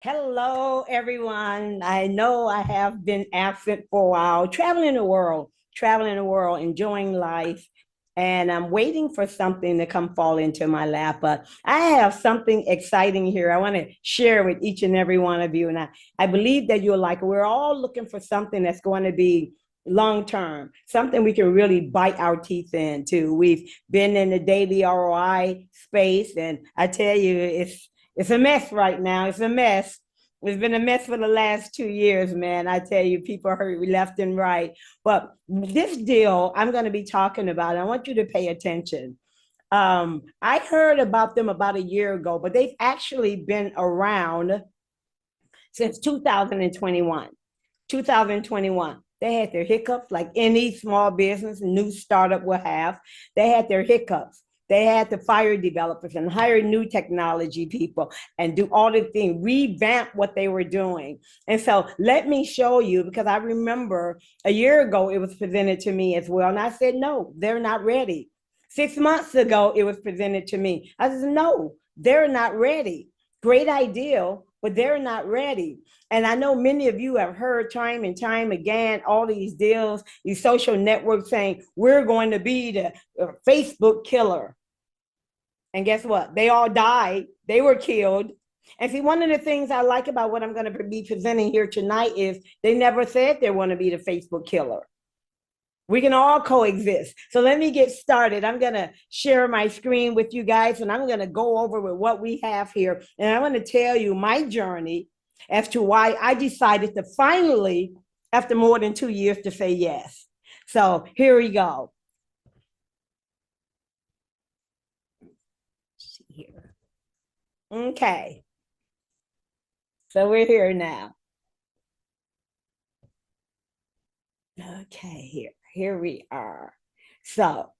Hello, everyone. I know I have been absent for a while, traveling the world, enjoying life, and I'm waiting for something to come fall into my lap. But I have something exciting here. I want to share with each and every one of you, and I believe that you'll like it. We're all looking for something that's going to be long term, something we can really bite our teeth into. We've been in the daily ROI space, and I tell you, it's a mess right now. It's a mess. It's been a mess for the last 2 years, man. I tell you, people hurt left and right. But this deal I'm going to be talking about, I want you to pay attention. I heard about them about a year ago, but they've actually been around since 2021. 2021. They had their hiccups like any small business, new startup will have. They had their hiccups. They had to fire developers and hire new technology people and do all the things, revamp what they were doing. And so let me show you, because I remember a year ago it was presented to me as well. And I said, no, they're not ready. 6 months ago, it was presented to me. I said, no, they're not ready. Great idea, but they're not ready. And I know many of you have heard time and time again all these deals, these social networks saying, we're going to be the Facebook killer. And guess what? They all died. They were killed. And see, one of the things I like about what I'm going to be presenting here tonight is they never said they want to be the Facebook killer. We can all coexist. So let me get started. I'm going to share my screen with you guys, and I'm going to go over with what we have here. And I want to tell you my journey as to why I decided to finally, after more than 2 years, to say yes. So here we go. Here. Okay. So we're here now. Okay, here we are. So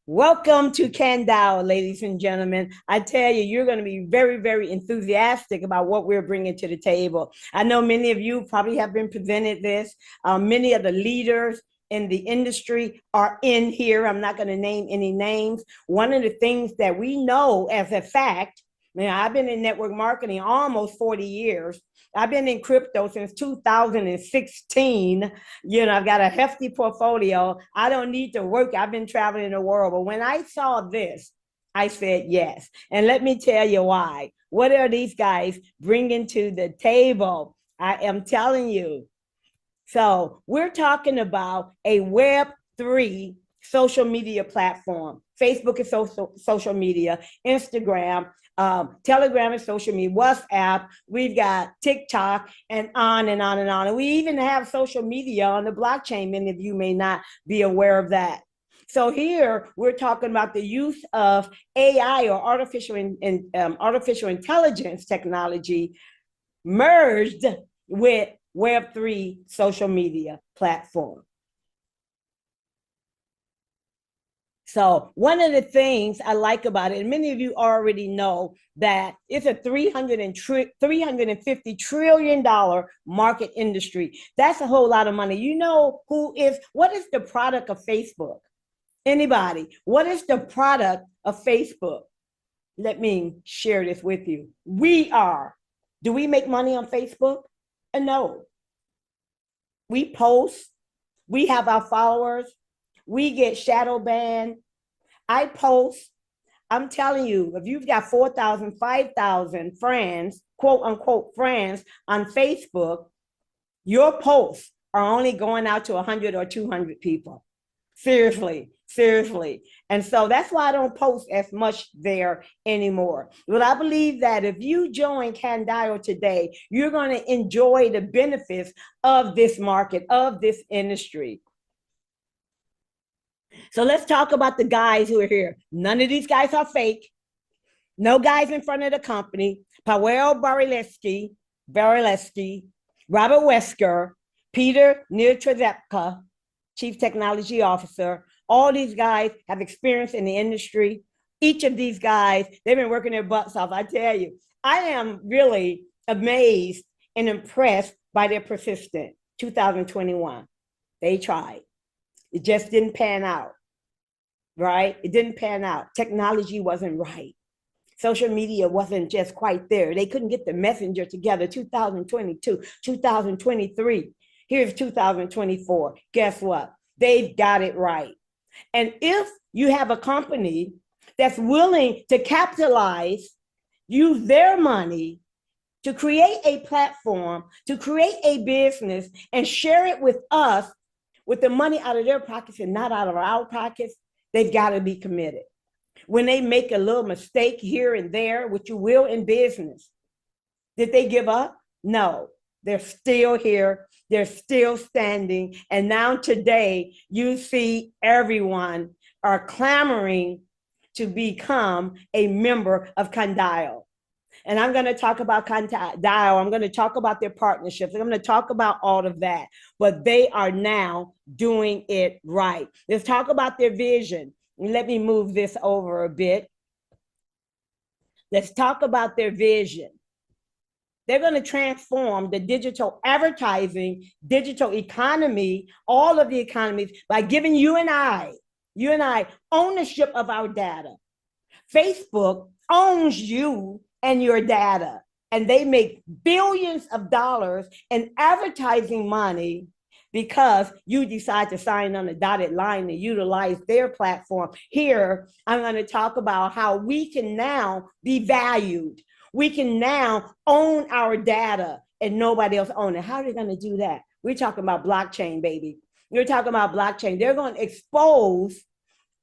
welcome to CANDAO, ladies and gentlemen. I tell you, you're going to be very, very enthusiastic about what we're bringing to the table. I know many of you probably have been presented this. Many of the leaders in the industry are in here. I'm not going to name any names. One of the things that we know as a fact, now I've been in network marketing almost 40 years. I've been in crypto since 2016. I've got a hefty portfolio. I don't need to work. I've been traveling the world. But when I saw this, I said yes. And let me tell you why. What are these guys bringing to the table? I am telling you. So we're talking about a Web3 social media platform. Facebook is social media, Instagram, Telegram is social media, WhatsApp, we've got TikTok, and on and on and on. And we even have social media on the blockchain. Many of you may not be aware of that. So here we're talking about the use of AI, or artificial intelligence technology, merged with Web3 social media platform. So one of the things I like about it, and many of you already know, that it's a $350 trillion market industry. That's a whole lot of money. You know what is the product of Facebook? Anybody? What is the product of Facebook? Let me share this with you. We are. Do we make money on Facebook? No. We post. We have our followers. We get shadow banned. I post. I'm telling you, if you've got 4,000, 5,000 friends, quote unquote friends on Facebook, your posts are only going out to 100 or 200 people. Seriously. And so that's why I don't post as much there anymore. But I believe that if you join CANDAO today, you're going to enjoy the benefits of this market, of this industry. So let's talk about the guys who are here. None of these guys are fake. No guys in front of the company. Paweł Barylewski, Robert Wesker, Peter Nietrzepka, Chief Technology Officer. All these guys have experience in the industry. Each of these guys, they've been working their butts off. I tell you, I am really amazed and impressed by their persistence. 2021, they tried. It just didn't pan out, right? It didn't pan out. Technology wasn't right. Social media wasn't just quite there. They couldn't get the messenger together. 2022, 2023. Here's 2024. Guess what? They've got it right. And if you have a company that's willing to capitalize, use their money to create a platform, to create a business, and share it with us with the money out of their pockets and not out of our pockets, they've got to be committed. When they make a little mistake here and there, which you will in business, did they give up? No, they're still here. They're still standing. And now today, you see everyone are clamoring to become a member of CANDAO. And I'm going to talk about CANDAO. I'm going to talk about their partnerships. I'm going to talk about all of that. But they are now doing it right. Let's talk about their vision. Let me move this over a bit. Let's talk about their vision. They're going to transform the digital advertising, digital economy, all of the economies by giving you and I ownership of our data. Facebook owns you and your data, and they make billions of dollars in advertising money because you decide to sign on a dotted line and utilize their platform. Here, I'm going to talk about how we can now be valued. We can now own our data and nobody else own it. How are they going to do that? We're talking about blockchain, baby. We're talking about blockchain. They're going to expose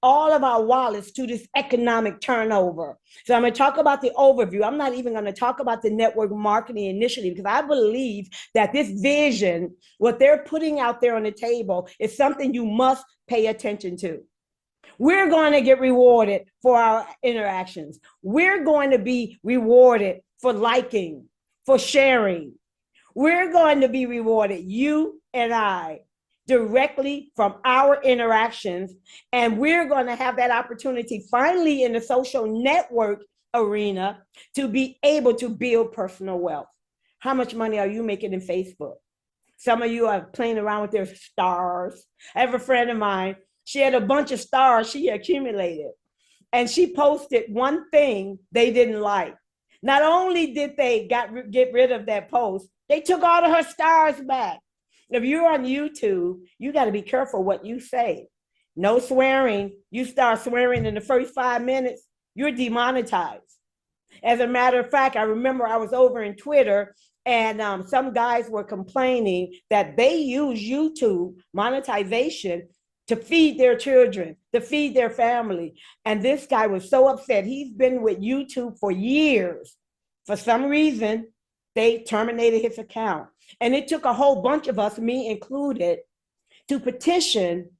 all of our wallets to this economic turnover. So I'm going to talk about the overview. I'm not even going to talk about the network marketing initiative because I believe that this vision, what they're putting out there on the table, is something you must pay attention to. We're going to get rewarded for our interactions. We're going to be rewarded for liking, for sharing. We're going to be rewarded, you and I, directly from our interactions. And we're going to have that opportunity finally in the social network arena to be able to build personal wealth. How much money are you making in Facebook? Some of you are playing around with their stars. I have a friend of mine. She had a bunch of stars she accumulated, and she posted one thing they didn't like. Not only did they get rid of that post, they took all of her stars back. If you're on YouTube, you got to be careful what you say. No swearing. You start swearing in the first 5 minutes, you're demonetized. As a matter of fact, I remember I was over in Twitter and some guys were complaining that they use YouTube monetization to feed their children, to feed their family. And this guy was so upset. He's been with YouTube for years. For some reason, they terminated his account. And it took a whole bunch of us, me included, to petition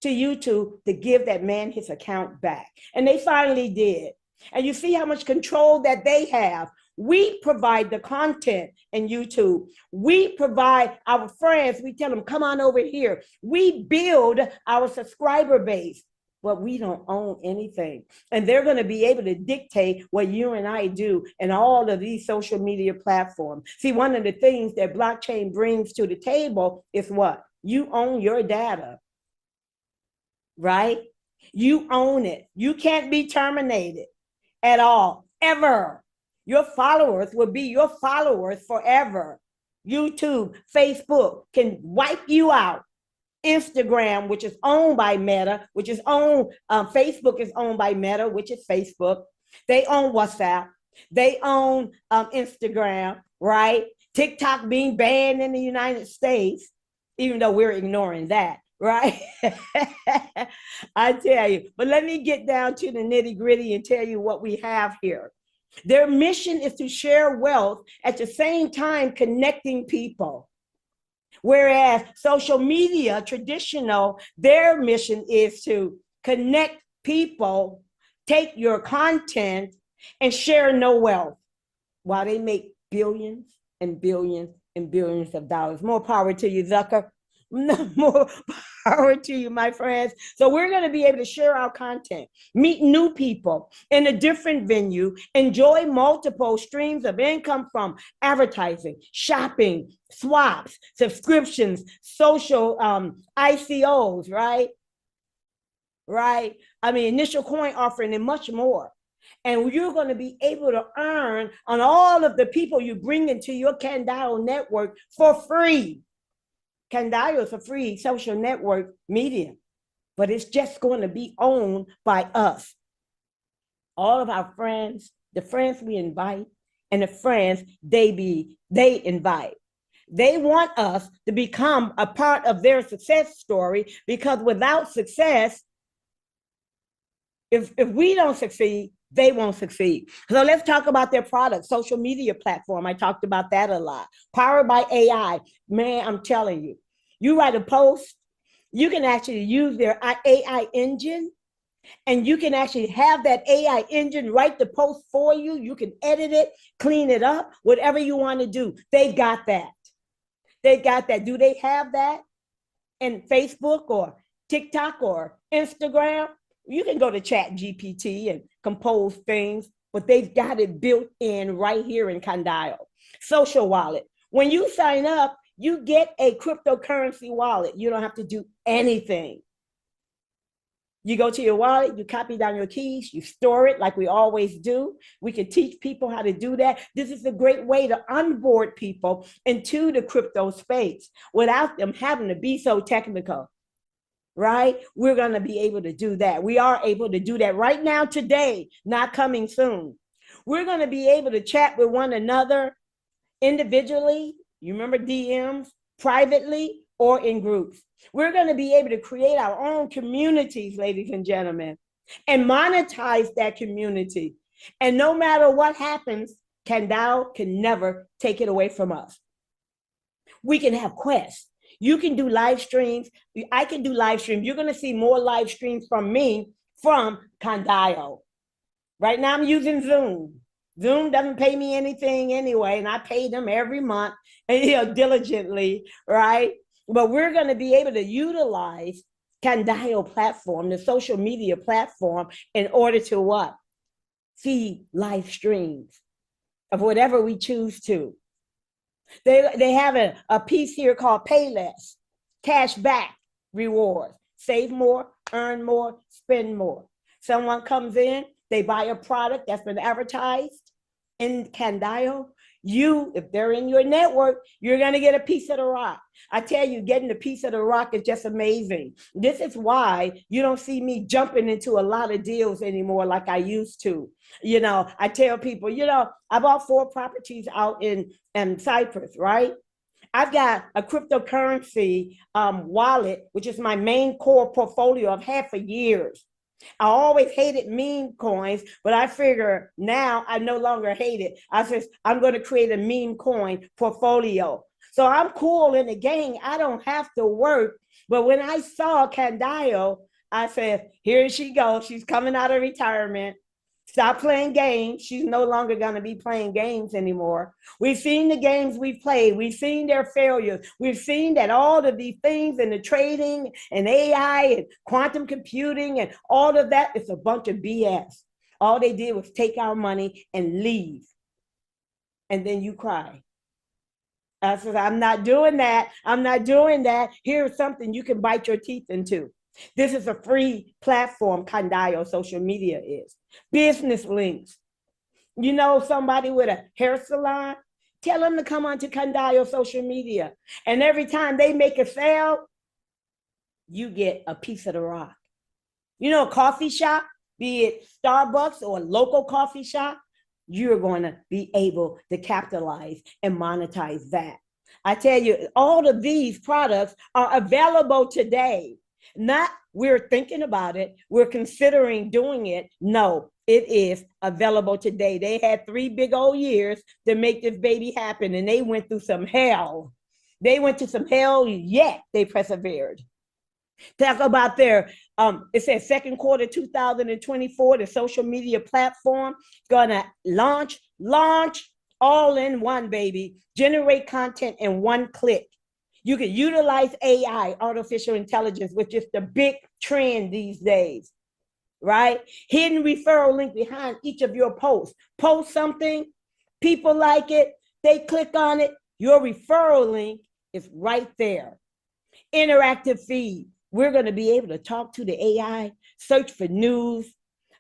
to YouTube to give that man his account back. And they finally did. And you see how much control that they have. We provide the content in YouTube. We provide our friends. We tell them, come on over here. We build our subscriber base, but we don't own anything. And they're going to be able to dictate what you and I do in all of these social media platforms. See, one of the things that blockchain brings to the table is what? You own your data, right? You own it. You can't be terminated at all, ever. Your followers will be your followers forever. YouTube, Facebook can wipe you out. Instagram, which is owned by Meta, which is owned, Facebook is owned by Meta, which is Facebook. They own WhatsApp. They own Instagram, right? TikTok being banned in the United States, even though we're ignoring that, right? I tell you, but let me get down to the nitty gritty and tell you what we have here. Their mission is to share wealth at the same time connecting people. Whereas social media, traditional, their mission is to connect people, take your content and share no wealth while they make billions and billions and billions of dollars. More power to you, Zucker. More power to you, my friends. So we're going to be able to share our content, meet new people in a different venue, enjoy multiple streams of income from advertising, shopping, swaps, subscriptions, social ICOs, right? I mean, initial coin offering and much more. And you're going to be able to earn on all of the people you bring into your CANDAO network for free. CANDAO is a free social network medium, but it's just going to be owned by us. All of our friends, the friends we invite, and the friends they invite. They want us to become a part of their success story, because without success, if we don't succeed, they won't succeed. So let's talk about their product, social media platform. I talked about that a lot. Powered by AI. Man, I'm telling you, you write a post, you can actually use their AI engine, and you can actually have that AI engine write the post for you. You can edit it, clean it up, whatever you want to do. They've got that. They got that. Do they have that in Facebook or TikTok or Instagram? You can go to Chat GPT and compose things, but they've got it built in right here in CANDAO. Social wallet. When you sign up, you get a cryptocurrency wallet. You don't have to do anything. You go to your wallet, you copy down your keys, you store it like we always do. We can teach people how to do that. This is a great way to onboard people into the crypto space without them having to be so technical, right? We're going to be able to do that. We are able to do that right now, today, not coming soon. We're going to be able to chat with one another individually. You remember DMs, privately, or in groups. We're going to be able to create our own communities, ladies and gentlemen, and monetize that community. And no matter what happens, CANDAO can never take it away from us. We can have quests. You can do live streams. I can do live streams. You're going to see more live streams from me from CANDAO. Right now I'm using Zoom. Zoom doesn't pay me anything anyway, and I pay them every month, diligently, right? But we're going to be able to utilize CANDAO platform, the social media platform, in order to what? Feed live streams of whatever we choose to. They have a piece here called Pay Less, cash back rewards. Save more, earn more, spend more. Someone comes in, they buy a product that's been advertised in CANDAO. If they're in your network, you're going to get a piece of the rock. I tell you, getting a piece of the rock is just amazing. This is why you don't see me jumping into a lot of deals anymore like I used to. I tell people, I bought 4 properties out in Cyprus, right? I've got a cryptocurrency wallet, which is my main core portfolio I've had for years. I always hated meme coins, but I figure now I no longer hate it. I said, I'm going to create a meme coin portfolio. So I'm cool in the gang. I don't have to work. But when I saw CANDAO, I said, here she goes. She's coming out of retirement. Stop playing games. She's no longer going to be playing games anymore. We've seen the games we've played. We've seen their failures. We've seen that all of these things in the trading and AI and quantum computing and all of that, it's a bunch of BS. All they did was take our money and leave. And then you cry. I said, I'm not doing that. I'm not doing that. Here's something you can bite your teeth into. This is a free platform, CANDAO social media is. Business links. You know somebody with a hair salon? Tell them to come onto CANDAO social media. And every time they make a sale, you get a piece of the rock. A coffee shop, be it Starbucks or a local coffee shop, you're going to be able to capitalize and monetize that. I tell you, all of these products are available today. Not we're thinking about it, we're considering doing it. No, it is available today. They had 3 big old years to make this baby happen, and they went through some hell. They went to some hell, yet they persevered. Talk about their, it says second quarter 2024, the social media platform is gonna launch all in one, baby. Generate content in one click. You can utilize AI, artificial intelligence, which is the big trend these days, right? Hidden referral link behind each of your posts. Post something, people like it, they click on it, your referral link is right there. Interactive feed. We're going to be able to talk to the AI, search for news,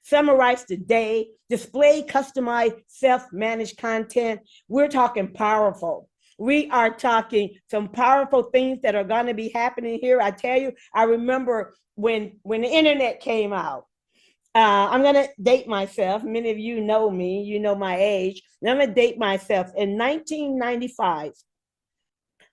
summarize the day, display customized self-managed content. We're talking powerful. We are talking some powerful things that are going to be happening here. I tell you, I remember when the internet came out. I'm going to date myself. Many of you know me, you know my age. And I'm going to date myself. In 1995,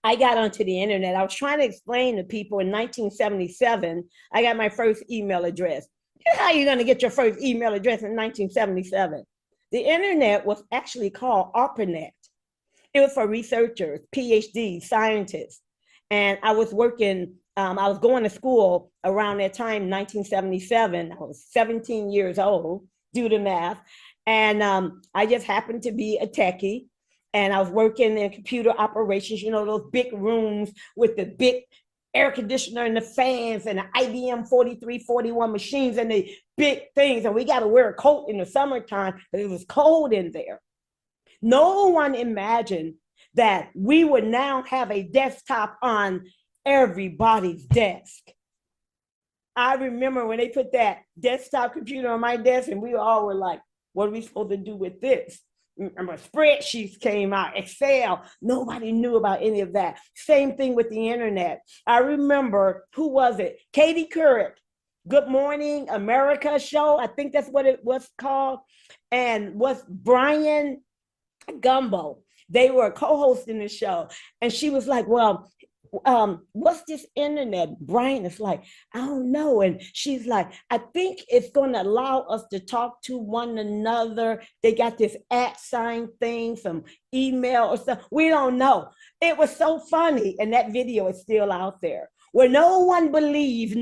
I got onto the internet. I was trying to explain to people in 1977, I got my first email address. How are you going to get your first email address in 1977? The internet was actually called ARPANET. It was for researchers, PhDs, scientists. And I was working, I was going to school around that time, 1977. I was 17 years old, do the math. And I just happened to be a techie. And I was working in computer operations, you know, those big rooms with the big air conditioner and the fans and the IBM 4341 machines and the big things. And we got to wear a coat in the summertime because it was cold in there. No one imagined that we would now have a desktop on everybody's desk. I remember when they put that desktop computer on my desk and we all were like, what are we supposed to do with this? Remember, spreadsheets came out, Excel. Nobody knew about any of that. Same thing with the internet. I remember, who was it? Katie Couric, Good Morning America show. I think that's what it was called. And was Brian Gumbo. They were co-hosting the show. And she was like, well, what's this internet? Brian is like, I don't know. And she's like, I think it's going to allow us to talk to one another. They got this @ thing, some email or stuff. We don't know. It was so funny. And that video is still out there where no one believed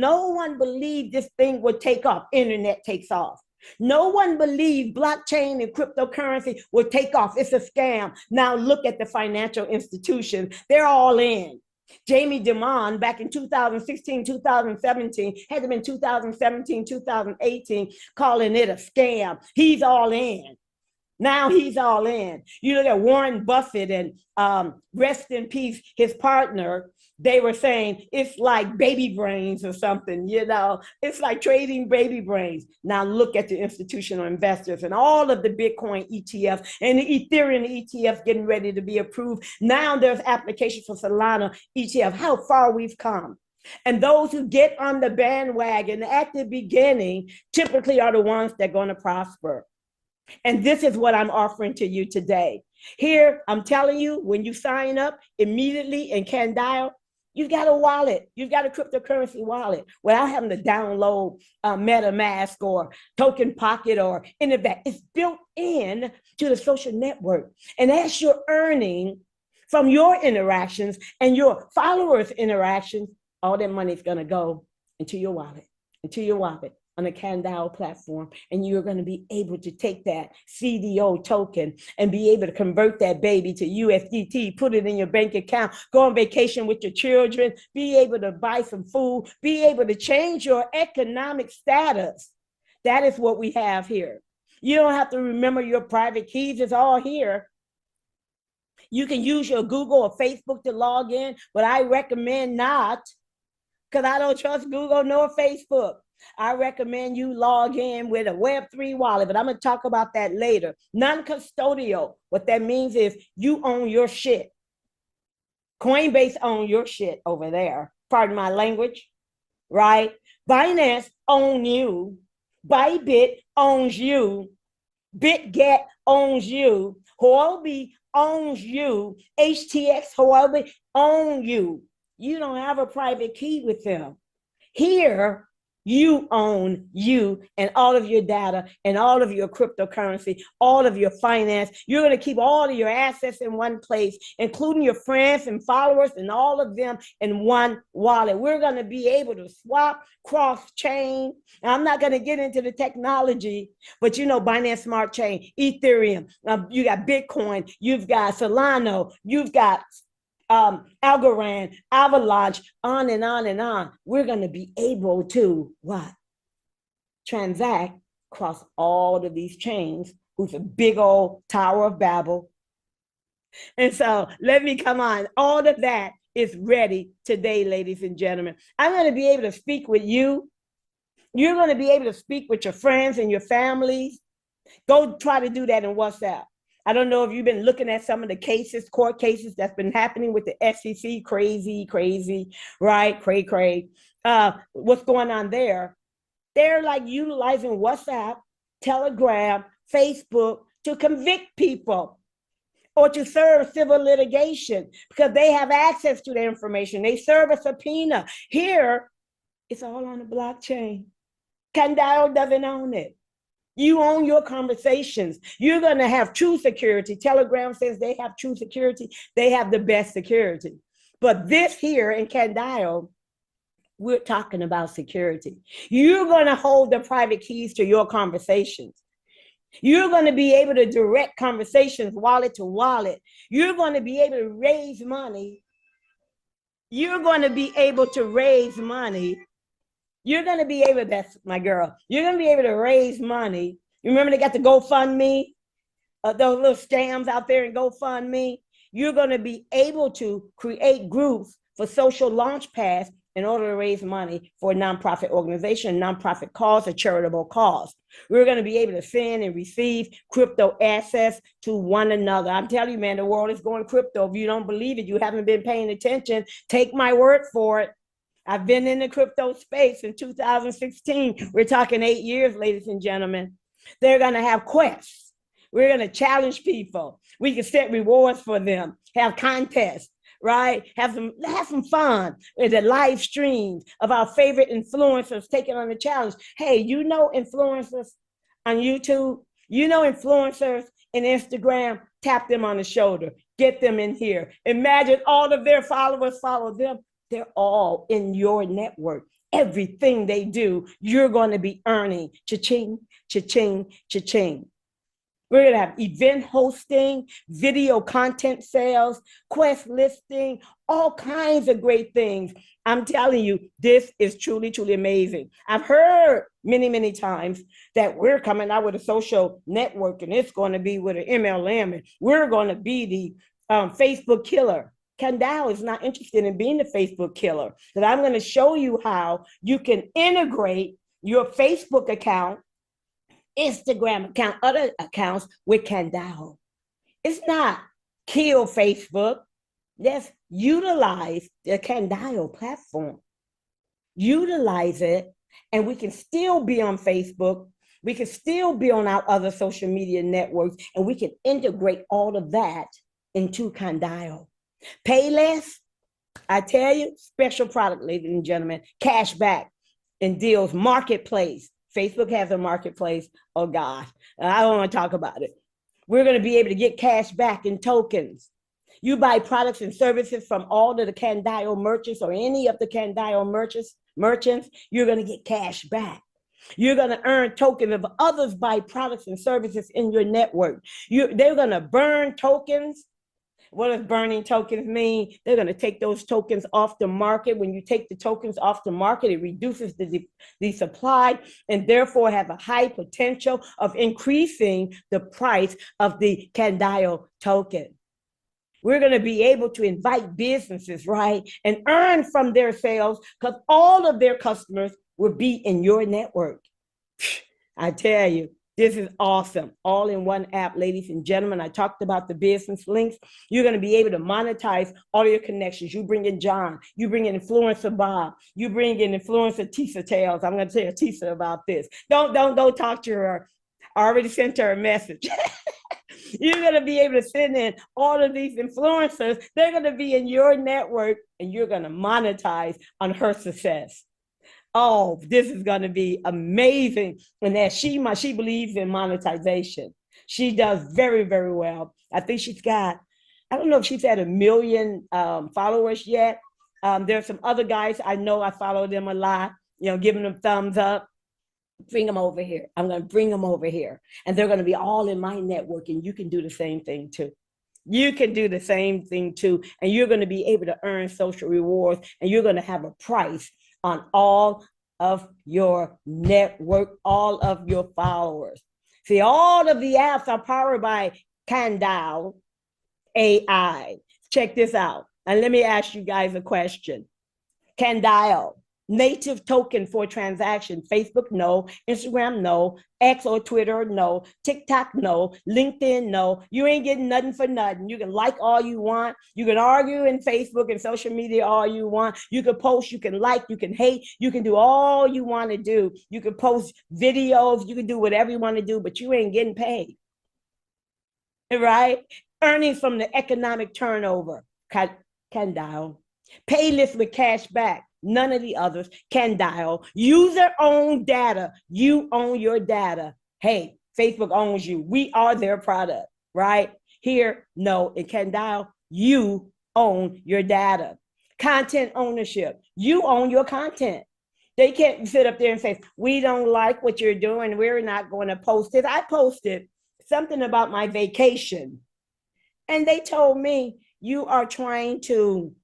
this thing would take off. Internet takes off. No one believed blockchain and cryptocurrency would take off. It's a scam. Now look at the financial institutions. They're all in. Jamie Dimon back in 2016, 2017, had to been 2017, 2018, calling it a scam. He's all in. Now he's all in. You look at Warren Buffett and rest in peace, his partner. They were saying it's like baby brains or something, you know, it's like trading baby brains. Now look at the institutional investors and all of the Bitcoin ETF and the Ethereum ETF getting ready to be approved. Now there's applications for Solana ETF, how far we've come. And those who get on the bandwagon at the beginning typically are the ones that are going to prosper. And this is what I'm offering to you today. Here, I'm telling you, when you sign up immediately in CANDAO, you've got a wallet. You've got a cryptocurrency wallet without having to download MetaMask or Token Pocket or any of that. It's built in to the social network. And as you're earning from your interactions and your followers' interactions, all that money is going to go into your wallet, on the CANDAO platform, and you're going to be able to take that CDO token and be able to convert that baby to USDT, put it in your bank account, go on vacation with your children, be able to buy some food, be able to change your economic status. That is what we have here. You don't have to remember your private keys. It's all here. You can use your Google or Facebook to log in, but I recommend not, because I don't trust Google nor Facebook. I recommend you log in with a Web3 wallet, but I'm going to talk about that later. Non-custodial, what that means is you own your shit. Coinbase owns your shit over there. Pardon my language, right? Binance owns you. Bybit owns you. BitGet owns you. Huobi owns you. HTX Huobi owns you. You don't have a private key with them. Here, you own you and all of your data and all of your cryptocurrency, all of your finance. You're going to keep all of your assets in one place, including your friends and followers and all of them in one wallet. We're going to be able to swap cross-chain. And I'm not going to get into the technology, but you know, Binance Smart Chain, Ethereum, you got Bitcoin, you've got Solana, you've got Algorand, Avalanche, on and on and on. We're going to be able to what? Transact across all of these chains, who's a big old Tower of Babel. And so let me come on. All of that is ready today, ladies and gentlemen. I'm going to be able to speak with you You're going to be able to speak with your friends and your families. Go try to do that in WhatsApp. I don't know if you've been looking at some of the cases, court cases that's been happening with the SEC. Crazy, right? Cray. What's going on there? They're like utilizing WhatsApp, Telegram, Facebook to convict people or to serve civil litigation because they have access to the information. They serve a subpoena. Here, it's all on the blockchain. CANDAO doesn't own it. You own your conversations. You're going to have true security. Telegram says they have true security. They have the best security. But this here in CANDAO, we're talking about security. You're going to hold the private keys to your conversations. You're going to be able to direct conversations wallet to wallet. You're going to be able to raise money. You're going to be able to raise money. You're going to be able, that's my girl, you're going to be able to raise money. You remember they got the GoFundMe, those little stamps out there in GoFundMe? You're going to be able to create groups for social launch pads in order to raise money for a nonprofit organization, nonprofit cause, a charitable cause. We're going to be able to send and receive crypto assets to one another. I'm telling you, man, the world is going crypto. If you don't believe it, you haven't been paying attention. Take my word for it. I've been in the crypto space in 2016. We're talking 8 years, ladies and gentlemen. They're going to have quests. We're going to challenge people. We can set rewards for them, have contests, right? Have some fun with the live streams of our favorite influencers taking on the challenge. Hey, you know influencers on YouTube? You know influencers in Instagram? Tap them on the shoulder. Get them in here. Imagine all of their followers follow them. They're all in your network. Everything they do, you're going to be earning. Cha-ching, cha-ching, cha-ching. We're going to have event hosting, video content sales, quest listing, all kinds of great things. I'm telling you, this is truly, truly amazing. I've heard many times that we're coming out with a social network and it's going to be with an MLM and we're going to be the Facebook killer. CANDAO is not interested in being the Facebook killer. But I'm going to show you how you can integrate your Facebook account, Instagram account, other accounts with CANDAO. It's not kill Facebook. Let's utilize the CANDAO platform. Utilize it, and we can still be on Facebook. We can still be on our other social media networks, and we can integrate all of that into CANDAO. Pay less, I tell you, special product, ladies and gentlemen, cash back and deals, marketplace. Facebook has a marketplace. Oh God, I don't want to talk about it. We're going to be able to get cash back in tokens. You buy products and services from all of the CANDAO merchants or any of the CANDAO merchants, you're going to get cash back. You're going to earn tokens if others buy products and services in your network. They're going to burn tokens. What does burning tokens mean? They're going to take those tokens off the market. When you take the tokens off the market, it reduces the supply and therefore have a high potential of increasing the price of the CANDAO token. We're going to be able to invite businesses, right, and earn from their sales because all of their customers will be in your network. I tell you, this is awesome. All in one app, ladies and gentlemen. I talked about the business links. You're going to be able to monetize all your connections. You bring in John. You bring in influencer Bob. You bring in influencer Tisa Tales. I'm going to tell Tisa about this. Don't talk to her. I already sent her a message. You're going to be able to send in all of these influencers. They're going to be in your network and you're going to monetize on her success. Oh, this is going to be amazing. And that she believes in monetization. She does very, very well. I think she's got, I don't know if she's at 1 million followers yet. There's some other guys I know, I follow them a lot, giving them thumbs up. Bring them over here. I'm going to bring them over here. And they're going to be all in my network. And you can do the same thing too. You can do the same thing too. And you're going to be able to earn social rewards. And you're going to have a price on all of your network, all of your followers. See, all of the apps are powered by CANDAO AI. Check this out. And let me ask you guys a question. CANDAO, native token for transaction. Facebook, no. Instagram, no. X or Twitter, no. TikTok, no. LinkedIn, no. You ain't getting nothing for nothing. You can like all you want. You can argue in Facebook and social media all you want. You can post, you can like, you can hate. You can do all you want to do. You can post videos. You can do whatever you want to do, but you ain't getting paid. Right? Earnings from the economic turnover. CANDAO. Pay list with cash back. None of the others. CANDAO. User-owned data. You own your data. Hey, Facebook owns you. We are their product, right? Here, no. In CANDAO, you own your data. Content ownership. You own your content. They can't sit up there and say, we don't like what you're doing. We're not going to post it. I posted something about my vacation. And they told me, you are trying to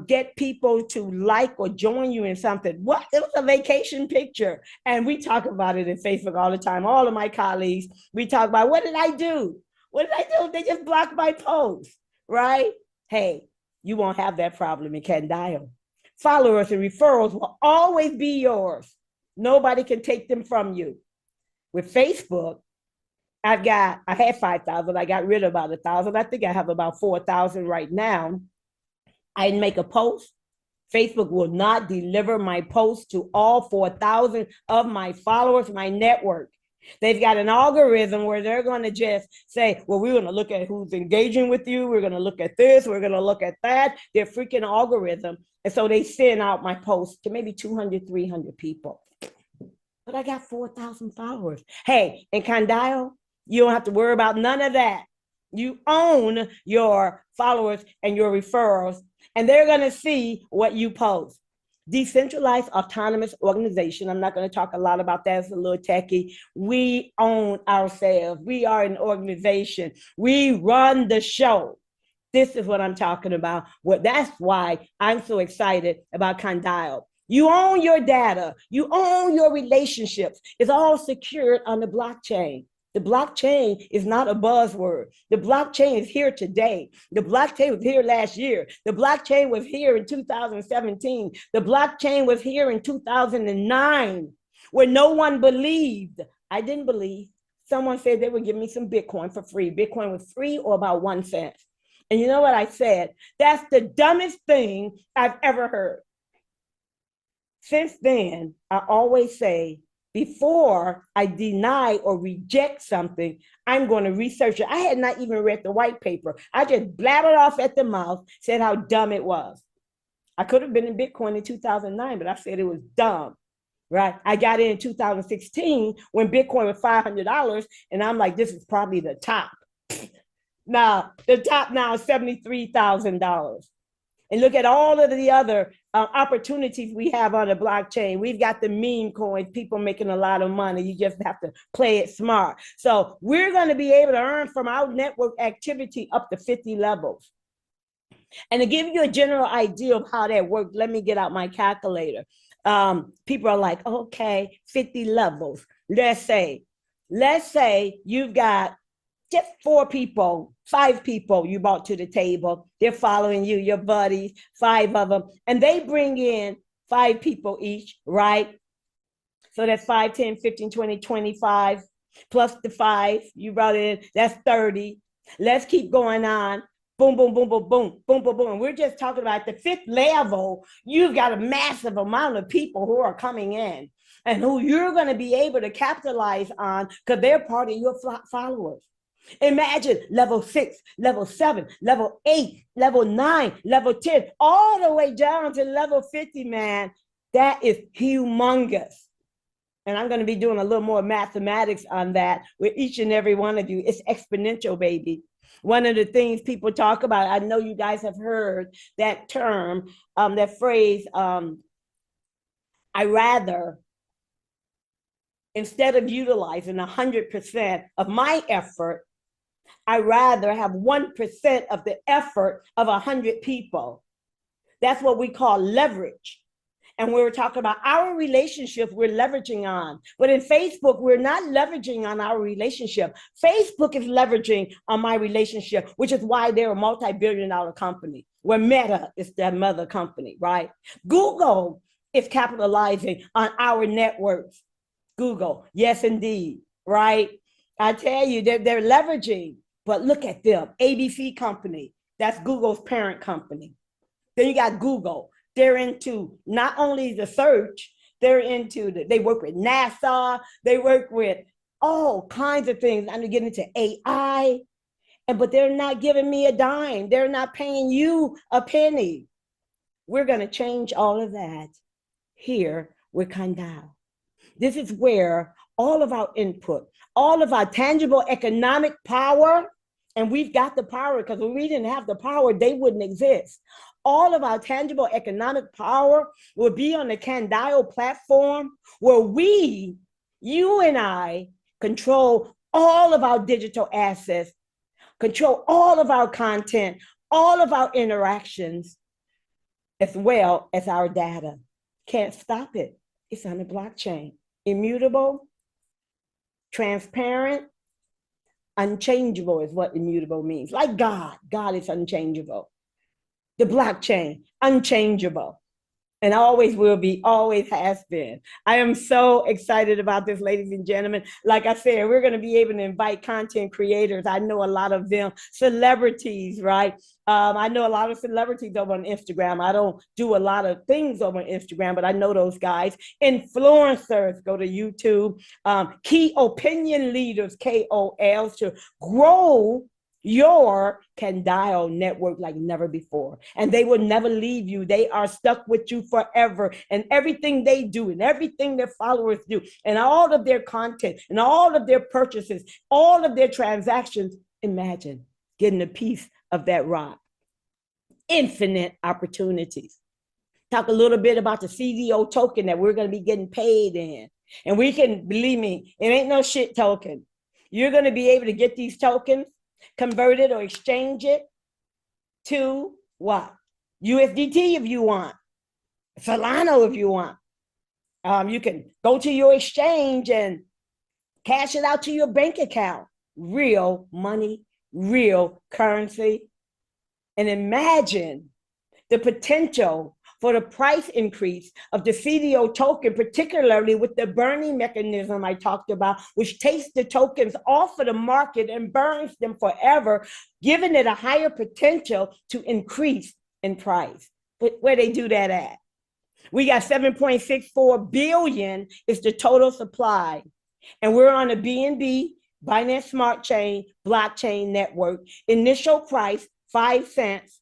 get people to like or join you in something. What? It was a vacation picture. And we talk about it in Facebook all the time. All of my colleagues, we talk about, what did I do? What did I do? They just blocked my post, right? Hey, you won't have that problem in CANDAO. Followers and referrals will always be yours. Nobody can take them from you. With Facebook, I had 5,000. I got rid of about 1,000. I think I have about 4,000 right now. I make a post. Facebook will not deliver my post to all 4,000 of my followers, my network. They've got an algorithm where they're going to just say, well, we're going to look at who's engaging with you. We're going to look at this. We're going to look at that. Their freaking algorithm. And so they send out my post to maybe 200, 300 people. But I got 4,000 followers. Hey, in CANDAO, you don't have to worry about none of that. You own your followers and your referrals, and they're going to see what you post. Decentralized autonomous organization. I'm not going to talk a lot about that. It's a little techie. We own ourselves. We are an organization. We run the show. This is what I'm talking about. That's why I'm so excited about CANDAO. You own your data. You own your relationships. It's all secured on the blockchain. The blockchain is not a buzzword. The blockchain is here today. The blockchain was here last year. The blockchain was here in 2017. The blockchain was here in 2009, where no one believed. I didn't believe. Someone said they would give me some Bitcoin for free. Bitcoin was free or about 1 cent. And you know what I said? That's the dumbest thing I've ever heard. Since then, I always say, before I deny or reject something, I'm going to research it. I had not even read the white paper. I just blabbered off at the mouth, said how dumb it was. I could have been in Bitcoin in 2009, but I said it was dumb, right? I got in 2016 when Bitcoin was $500, and I'm like, this is probably the top. Now, the top now is $73,000. And look at all of the other opportunities we have on the blockchain. We've got the meme coins, people making a lot of money. You just have to play it smart. So we're going to be able to earn from our network activity up to 50 levels. And to give you a general idea of how that works, let me get out my calculator. People are like, okay, 50 levels. Let's say you've got just 4 people, 5 people you brought to the table. They're following you, your buddies, 5 of them. And they bring in 5 people each, right? So that's 5, 10, 15, 20, 25, plus the 5 you brought in, that's 30. Let's keep going on. Boom, boom, boom, boom, boom, boom, boom, boom. We're just talking about the 5th level. You've got a massive amount of people who are coming in and who you're going to be able to capitalize on because they're part of your followers. Imagine level 6, level 7, level 8, level 9, level 10, all the way down to level 50, man. That is humongous. And I'm going to be doing a little more mathematics on that with each and every one of you. It's exponential, baby. One of the things people talk about, I know you guys have heard that term, that phrase, I rather, instead of utilizing 100% of my effort, I rather have 1% of the effort of 100 people. That's what we call leverage. And we were talking about our relationship we're leveraging on. But in Facebook, we're not leveraging on our relationship. Facebook is leveraging on my relationship, which is why they're a multi-billion-dollar company, where Meta is their mother company, right? Google is capitalizing on our networks. Google, yes, indeed, right? I tell you, they're leveraging, but look at them. ABC company, that's Google's parent company. Then you got Google. They're into not only the search, they work with NASA, they work with all kinds of things. I'm getting into AI, but they're not giving me a dime. They're not paying you a penny. We're going to change all of that here with CANDAO. This is where all of our input, all of our tangible economic power, and we've got the power, because if we didn't have the power, they wouldn't exist. All of our tangible economic power will be on the CANDAO platform, where we, you and I, control all of our digital assets, control all of our content, all of our interactions, as well as our data. Can't stop it. It's on the blockchain. Immutable, transparent, unchangeable is what immutable means. Like God. God is unchangeable. The blockchain, unchangeable. And always will be, always has been. I am so excited about this, ladies and gentlemen. Like I said, we're going to be able to invite content creators. I know a lot of them, celebrities, right? I know a lot of celebrities over on Instagram. I don't do a lot of things over on Instagram, but I know those guys. Influencers, go to YouTube. Key opinion leaders, KOLs, to grow your CANDAO network like never before. And they will never leave you. They are stuck with you forever. And everything they do and everything their followers do and all of their content and all of their purchases, all of their transactions, imagine getting a piece of that rock. Infinite opportunities. Talk a little bit about the CDO token that we're going to be getting paid in. And we can, believe me, it ain't no shit token. You're going to be able to get these tokens, convert it or exchange it to what? USDT if you want, Solana if you want. You can go to your exchange and cash it out to your bank account. Real money, real currency. And imagine the potential for the price increase of the CDO token, particularly with the burning mechanism I talked about, which takes the tokens off of the market and burns them forever, giving it a higher potential to increase in price. But where they do that at? We got 7.64 billion is the total supply. And we're on a BNB, Binance Smart Chain, blockchain network. Initial price, 5 cents.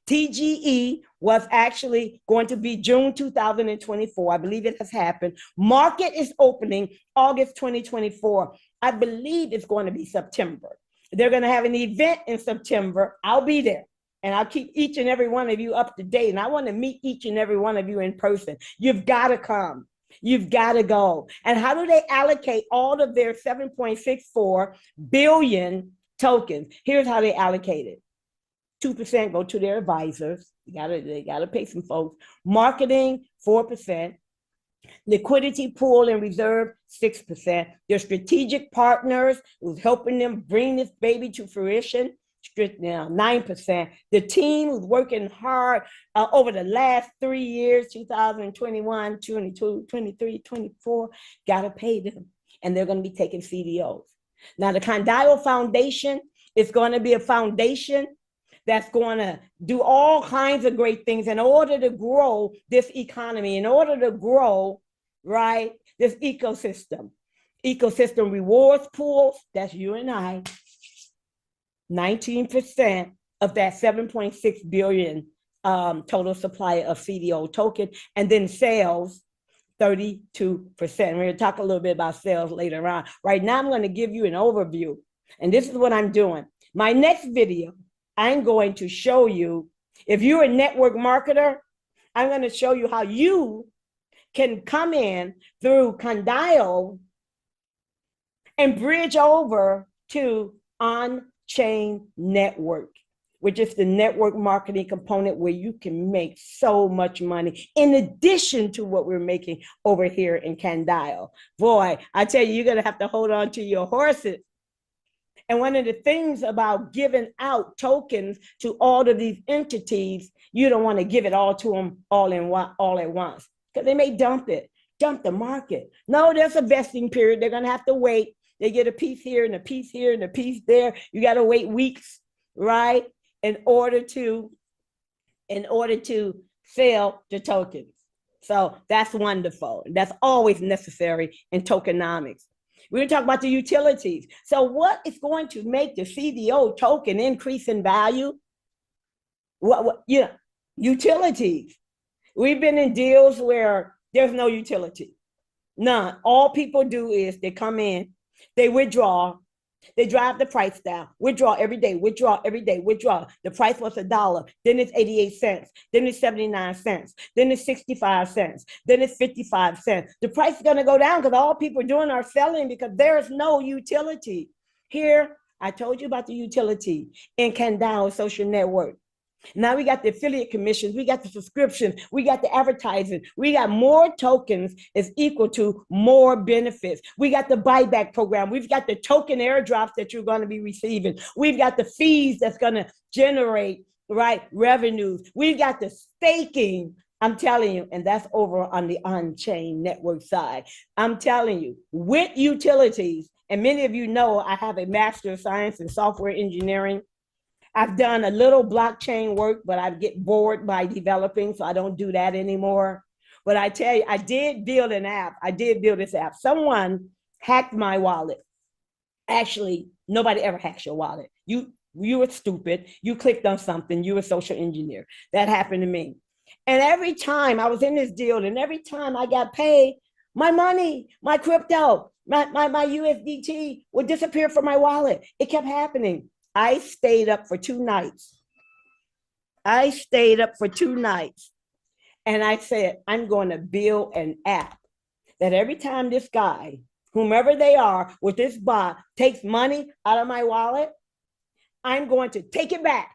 TGE was actually going to be June 2024. I believe it has happened. Market is opening August 2024. I believe it's going to be September. They're going to have an event in September. I'll be there. And I'll keep each and every one of you up to date. And I want to meet each and every one of you in person. You've got to come. You've got to go. And how do they allocate all of their 7.64 billion tokens? Here's how they allocate it. 2% go to their advisors. They gotta pay some folks. Marketing, 4%. Liquidity pool and reserve, 6%. Their strategic partners who's helping them bring this baby to fruition, now 9%. The team who's working hard over the last 3 years, 2021, 22, 23, 24, gotta pay them. And they're gonna be taking CDOs. Now the CANDAO Foundation is gonna be a foundation that's going to do all kinds of great things in order to grow this economy, in order to grow, right, this ecosystem. Ecosystem rewards pools, that's you and I, 19% of that 7.6 billion total supply of CDO token, and then sales, 32%. We're going to talk a little bit about sales later on. Right now, I'm going to give you an overview, and this is what I'm doing. My next video, I'm going to show you, if you're a network marketer, I'm going to show you how you can come in through CANDAO and bridge over to on-chain network, which is the network marketing component where you can make so much money in addition to what we're making over here in CANDAO. Boy, I tell you, you're going to have to hold on to your horses. And one of the things about giving out tokens to all of these entities, you don't want to give it all to them all at once. because they may dump the market. No, there's a vesting period. They're going to have to wait. They get a piece here and a piece here and a piece there. You got to wait weeks, right? In order to sell the tokens. So that's wonderful. That's always necessary in tokenomics. We're going to talk about the utilities. So what is going to make the CDO token increase in value? Utilities. We've been in deals where there's no utility. None. All people do is they come in, they withdraw, they drive the price down, withdraw every day, withdraw every day, withdraw. The price was $1, then it's 88 cents, then it's 79 cents, then it's 65 cents, then it's 55 cents. The price is going to go down because all people are doing are selling because there is no utility. Here, I told you about the utility in CANDAO social network. Now we got the affiliate commissions, we got the subscription, we got the advertising, we got more tokens is equal to more benefits. We got the buyback program, we've got the token airdrops that you're going to be receiving, we've got the fees that's going to generate, right, revenues, we've got the staking. I'm telling you, and that's over on the on-chain network side. I'm telling you, with utilities, and many of you know I have a Master of Science in Software Engineering. I've done a little blockchain work, but I get bored by developing, so I don't do that anymore. But I tell you, I did build an app. I did build this app. Someone hacked my wallet. Actually, nobody ever hacks your wallet. You were stupid. You clicked on something. You were a social engineer. That happened to me. And every time I was in this deal, and every time I got paid, my money, my crypto, my USDT would disappear from my wallet. It kept happening. I stayed up for 2 nights. And I said, I'm going to build an app that every time this guy, whomever they are with this bot, takes money out of my wallet, I'm going to take it back.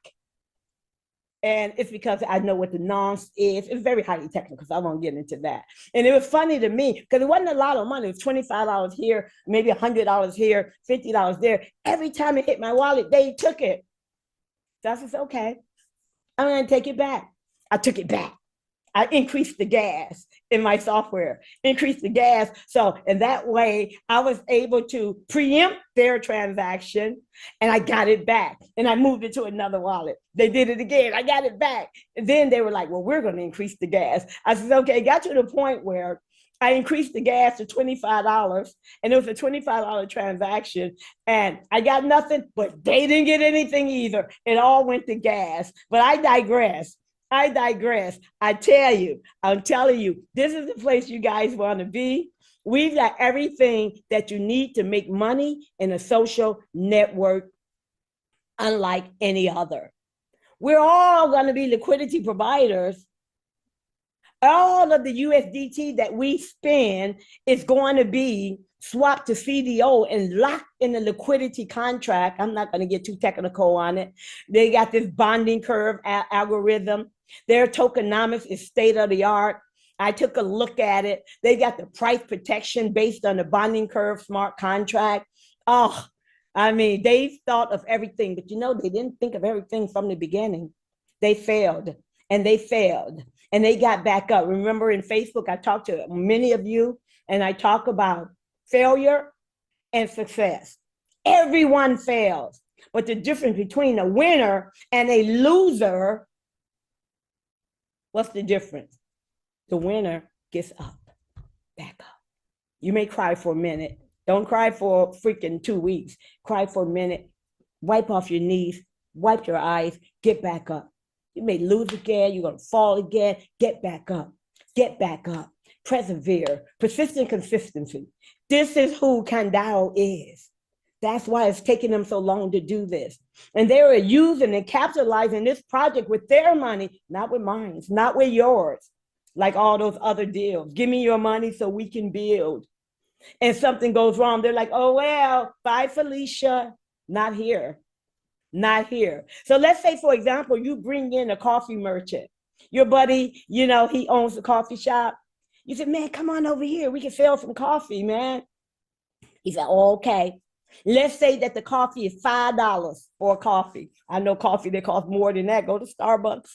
And it's because I know what the nonce is. It's very highly technical, so I won't get into that. And it was funny to me because it wasn't a lot of money. It was $25 here, maybe $100 here, $50 there. Every time it hit my wallet, they took it. So I said, okay, I'm going to take it back. I took it back. I increased the gas in my software, increased the gas. So in that way, I was able to preempt their transaction and I got it back. And I moved it to another wallet. They did it again. I got it back. And then they were like, well, we're going to increase the gas. I said, okay, got to the point where I increased the gas to $25 and it was a $25 transaction and I got nothing, but they didn't get anything either. It all went to gas, but I digress. I'm telling you, this is the place you guys want to be. We've got everything that you need to make money in a social network, unlike any other. We're all going to be liquidity providers. All of the USDT that we spend is going to be swapped to CDO and locked in the liquidity contract. I'm not going to get too technical on it. They got this bonding curve algorithm. Their tokenomics is state of the art. I took a look at it. They got the price protection based on the bonding curve smart contract. Oh, I mean, they thought of everything, but they didn't think of everything from the beginning. They failed and they failed and they got back up. Remember in Facebook, I talked to many of you and I talk about failure and success. Everyone fails, but the difference between a winner and a loser, what's the difference? The winner gets up, back up. You may cry for a minute. Don't cry for freaking 2 weeks. Cry for a minute, wipe off your knees, wipe your eyes, get back up. You may lose again, you're gonna fall again, get back up, persevere, persistent consistency. This is who CANDAO is. That's why it's taking them so long to do this. And they were using and capitalizing this project with their money, not with mine, not with yours, like all those other deals. Give me your money so we can build. And something goes wrong. They're like, oh, well, bye, Felicia. Not here. So let's say, for example, you bring in a coffee merchant. Your buddy, he owns a coffee shop. You said, man, come on over here. We can sell some coffee, man. He said, oh, okay. Let's say that the coffee is $5 for a coffee. I know coffee that costs more than that. Go to Starbucks.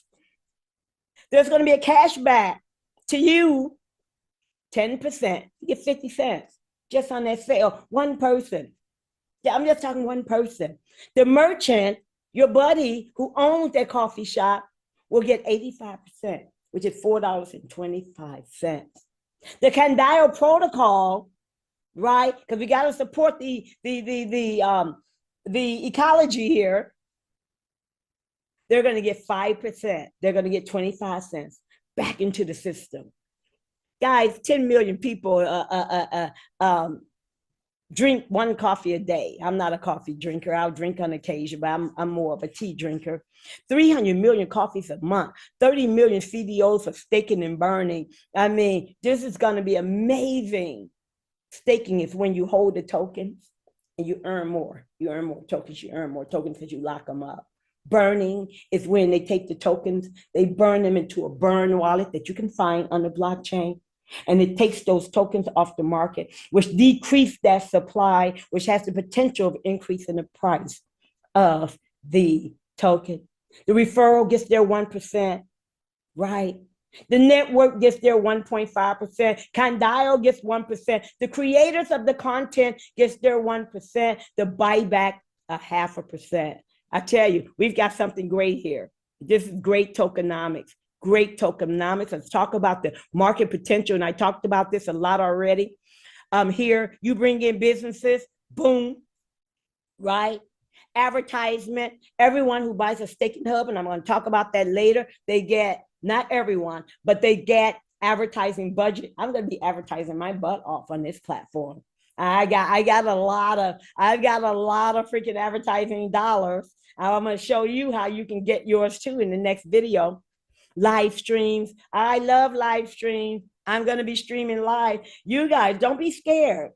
There's going to be a cash back to you 10%, you get 50 cents just on that sale. One person. Yeah, I'm just talking one person. The merchant, your buddy who owns that coffee shop, will get 85%, which is $4.25. The CANDAO protocol, right? Because we got to support the ecology here. They're going to get 5%. They're going to get 25 cents back into the system. Guys, 10 million people drink one coffee a day. I'm not a coffee drinker. I'll drink on occasion, but I'm more of a tea drinker. 300 million coffees a month, 30 million CDOs for staking and burning. I mean, this is going to be amazing. Staking is when you hold the tokens and you earn more. You earn more tokens. You earn more tokens because you lock them up. Burning is when they take the tokens, they burn them into a burn wallet that you can find on the blockchain. And it takes those tokens off the market, which decrease that supply, which has the potential of increasing the price of the token. The referral gets their 1%, right? The network gets their 1.5%. CANDAO gets 1%. The creators of the content gets their 1%. The buyback, 0.5%. I tell you, we've got something great here. This is great tokenomics. Great tokenomics. Let's talk about the market potential. And I talked about this a lot already. Here, you bring in businesses, boom, right? Advertisement. Everyone who buys a staking hub, and I'm going to talk about that later, they get, not everyone, but they get advertising budget. I'm going to be advertising my butt off on this platform. I've got a lot of freaking advertising dollars. I'm going to show you how you can get yours too in the next video. Live streams. I love live streams. I'm going to be streaming live. You guys, don't be scared.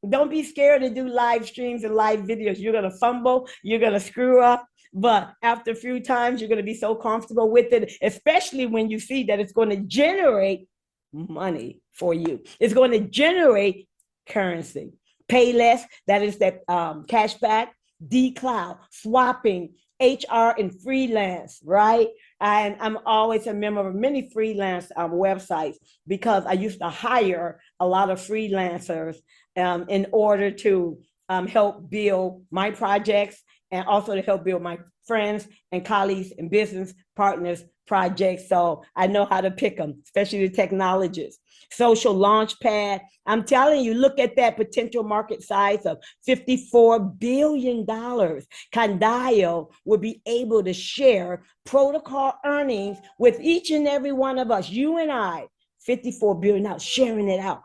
Don't be scared to do live streams and live videos. You're going to fumble. You're going to screw up. But after a few times, you're going to be so comfortable with it, especially when you see that it's going to generate money for you. It's going to generate currency. Pay less. That is that cashback, D-Cloud, swapping, HR, and freelance, right? And I'm always a member of many freelance websites because I used to hire a lot of freelancers in order to help build my projects and also to help build my friends and colleagues and business partners projects. So I know how to pick them, especially the technologists. Social Launchpad. I'm telling you, look at that potential market size of $54 billion. CANDAO will be able to share protocol earnings with each and every one of us, you and I, 54 billion out, sharing it out.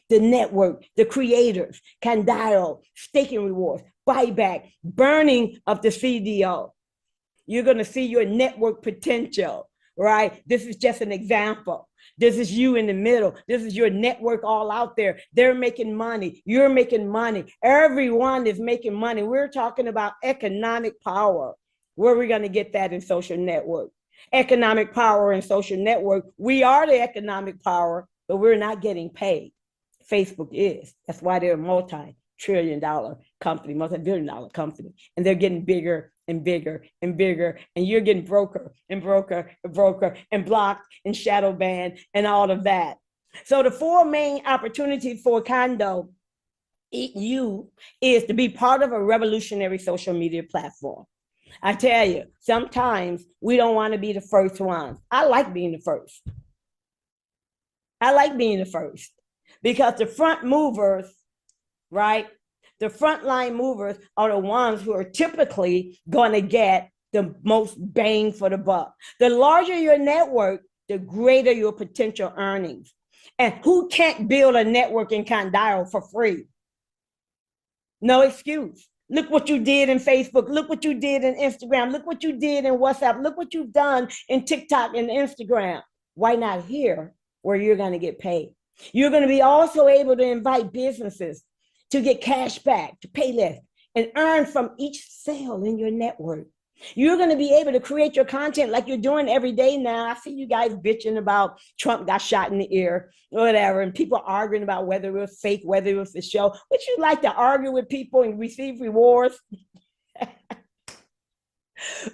The network, the creators, CANDAO, staking rewards, buyback, burning of the CDO. You're going to see your network potential, right? This is just an example. This is you in the middle. This is your network all out there. They're making money. You're making money. Everyone is making money. We're talking about economic power. Where are we going to get that in social network? Economic power in social network. We are the economic power, but we're not getting paid. Facebook is. That's why they're a multi-trillion-dollar company, multi-billion-dollar company, and they're getting bigger and bigger and bigger, and you're getting broker and blocked and shadow banned and all of that. So the four main opportunities for CANDAO you is to be part of a revolutionary social media platform. I tell you, sometimes we don't want to be the first ones. I like being the first. Because the front movers, right? The frontline movers are the ones who are typically going to get the most bang for the buck. The larger your network, the greater your potential earnings. And who can't build a network in CANDAO for free? No excuse. Look what you did in Facebook. Look what you did in Instagram. Look what you did in WhatsApp. Look what you've done in TikTok and Instagram. Why not here where you're going to get paid? You're going to be also able to invite businesses to get cash back, to pay less, and earn from each sale in your network. You're going to be able to create your content like you're doing every day now. I see you guys bitching about Trump got shot in the ear or whatever, and people arguing about whether it was fake, whether it was a show. Would you like to argue with people and receive rewards? But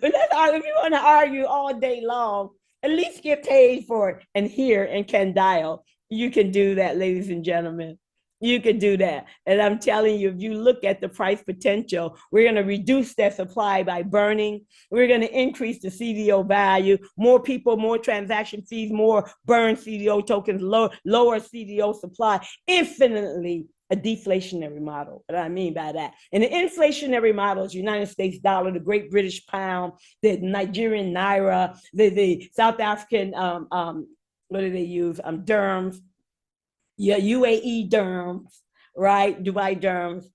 let's argue. If you want to argue all day long, at least get paid for it. And here in CANDAO, You can do that, ladies and gentlemen. You can do that. And I'm telling you, if you look at the price potential, we're going to reduce that supply by burning. We're going to increase the CDO value. More people, more transaction fees, more burn CDO tokens, lower CDO supply, infinitely a deflationary model. What I mean by that? And the inflationary model is United States dollar, the Great British pound, the Nigerian naira, the South African what do they use? Dirhams, yeah, UAE dirhams, right? Dubai dirhams.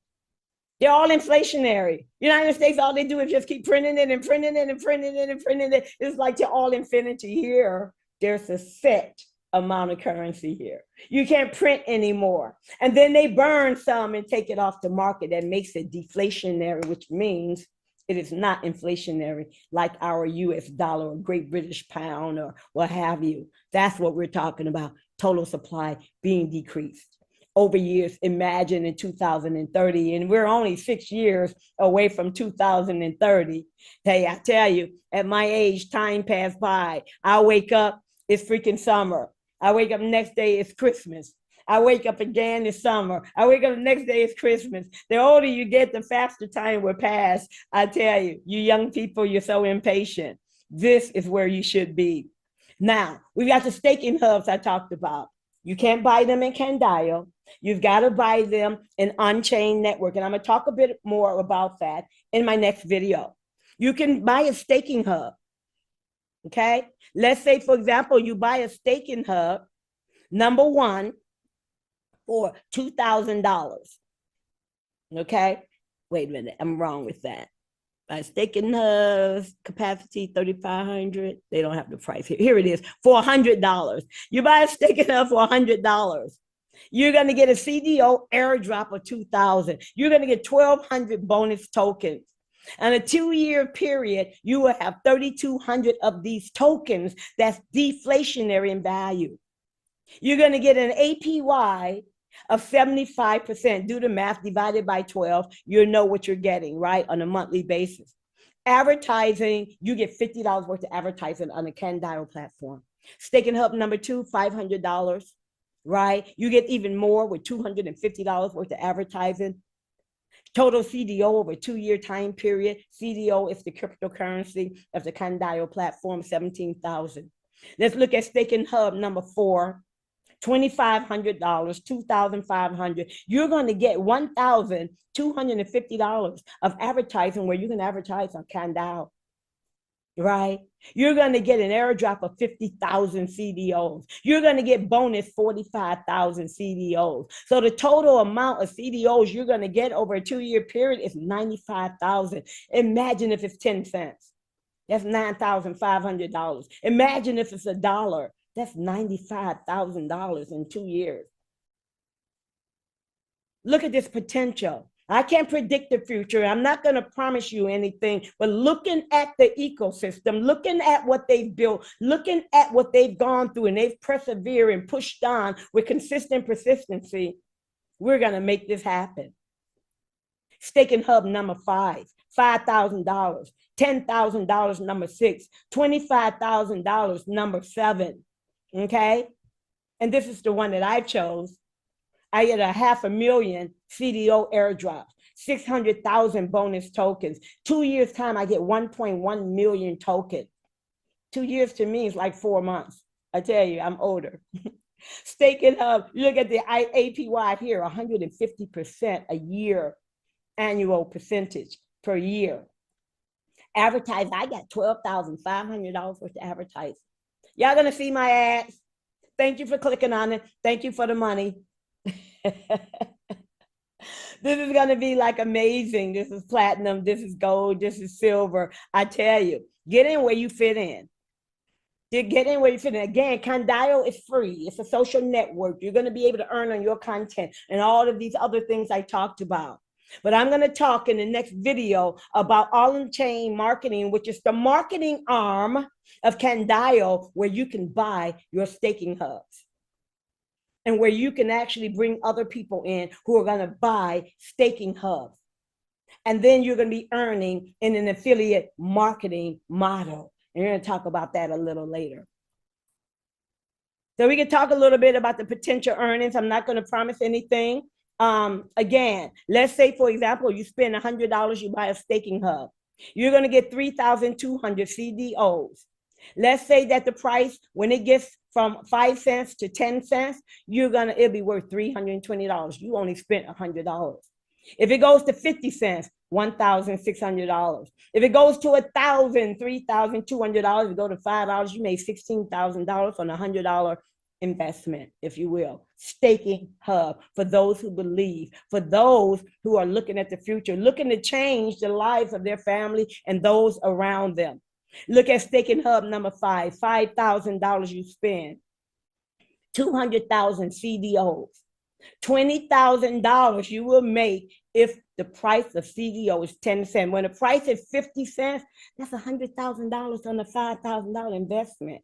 They're all inflationary. United States, all they do is just keep printing it and printing it and printing it and printing it. It's like to all infinity. Here, there's a set amount of currency here. You can't print anymore. And then they burn some and take it off the market. That makes it deflationary, which means it is not inflationary like our US dollar or Great British pound or what have you. That's what we're talking about. Total supply being decreased over years. Imagine in 2030, and we're only 6 years away from 2030. Hey, I tell you, at my age, time passed by. I wake up, it's freaking summer. I wake up the next day, it's Christmas. I wake up again this summer. I wake up the next day, it's Christmas. The older you get, the faster time will pass. I tell you, you young people, you're so impatient. This is where you should be. Now, we've got the staking hubs I talked about. You can't buy them in CANDAO. You've got to buy them in on-chain network. And I'm going to talk a bit more about that in my next video. You can buy a staking hub. Okay. Let's say, for example, you buy a staking hub, number one, for $2,000. Okay. Wait a minute. I'm wrong with that. By staking hubs, capacity 3,500. They don't have the price here. Here it is for $100. You buy a staking hub for $100. You're going to get a CDO airdrop of 2,000. You're going to get 1,200 bonus tokens. In a 2-year period, you will have 3,200 of these tokens that's deflationary in value. You're going to get an APY of 75%. Do the math, divided by 12. You'll know what you're getting, right, on a monthly basis. Advertising, you get $50 worth of advertising on a CANDAO platform. Staking hub number two, $500, right? You get even more with $250 worth of advertising. Total CDO over a 2-year time period. CDO is the cryptocurrency of the CANDAO platform, 17,000. Let's look at staking hub number four, $2,500, $2,500. You're going to get $1,250 of advertising where you can advertise on CANDAO, right? You're going to get an airdrop of 50,000 CDOs. You're going to get bonus 45,000 CDOs. So the total amount of CDOs you're going to get over a 2-year period is 95,000. Imagine if it's 10 cents. That's $9,500. Imagine if it's $1. That's $95,000 in 2 years. Look at this potential. I can't predict the future. I'm not going to promise you anything, but looking at the ecosystem, looking at what they've built, looking at what they've gone through, and they've persevered and pushed on with consistent persistency, we're going to make this happen. Staking hub number five, $5,000, $10,000 number six, $25,000 number seven. Okay. And this is the one that I chose. I get a 500,000 CDO airdrops, 600,000 bonus tokens. 2 years time, I get 1.1 million tokens. 2 years to me is like 4 months. I tell you, I'm older. Staking hub, look at the APY here, 150% a year, annual percentage per year. Advertise, I got $12,500 worth of advertising. Y'all gonna see my ads. Thank you for clicking on it. Thank you for the money. This is going to be like amazing. This is platinum. This is gold. This is silver. I tell you, get in where you fit in. Get in where you fit in. Again, CANDAO is free. It's a social network. You're going to be able to earn on your content and all of these other things I talked about. But I'm going to talk in the next video about on-chain marketing, which is the marketing arm of CANDAO, where you can buy your staking hubs. And where you can actually bring other people in who are going to buy staking hubs. And then you're going to be earning in an affiliate marketing model. And we're going to talk about that a little later. So we can talk a little bit about the potential earnings. I'm not going to promise anything. Again, let's say, for example, you spend $100, you buy a staking hub. You're going to get 3,200 CDOs. Let's say that the price, when it gets from 5 cents to 10 cents, it'll be worth $320. You only spent $100. If it goes to 50 cents, $1,600. If it goes to $1,000, $3,200, if it go to $5, you made $16,000 on a $100 investment, if you will. Staking hub for those who believe, for those who are looking at the future, looking to change the lives of their family and those around them. Look at staking hub number 5, $5,000 you spend, 200,000 CDOs. $20,000 you will make if the price of CDO is 10 cents. When the price is 50 cents, that's $100,000 on a $5,000 investment,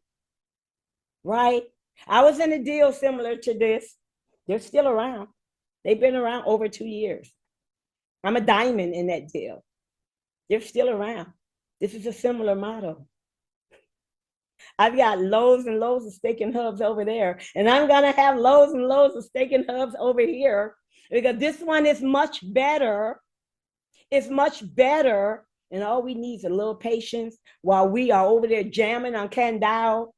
right? I was in a deal similar to this. They're still around. They've been around over 2 years. I'm a diamond in that deal. They're still around. This is a similar model. I've got loads and loads of staking hubs over there, and I'm going to have loads and loads of staking hubs over here, because this one is much better. It's much better, and all we need is a little patience while we are over there jamming on CANDAO,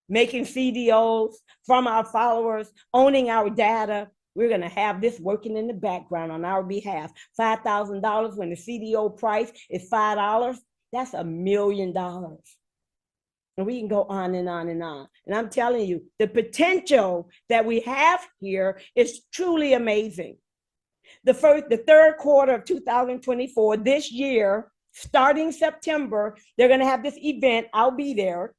making CDOs from our followers, owning our data. We're going to have this working in the background on our behalf. $5,000 when the CDO price is $5, that's $1 million. And we can go on and on and on. And I'm telling you, the potential that we have here is truly amazing. The third quarter of 2024, this year, starting September, they're going to have this event. I'll be there.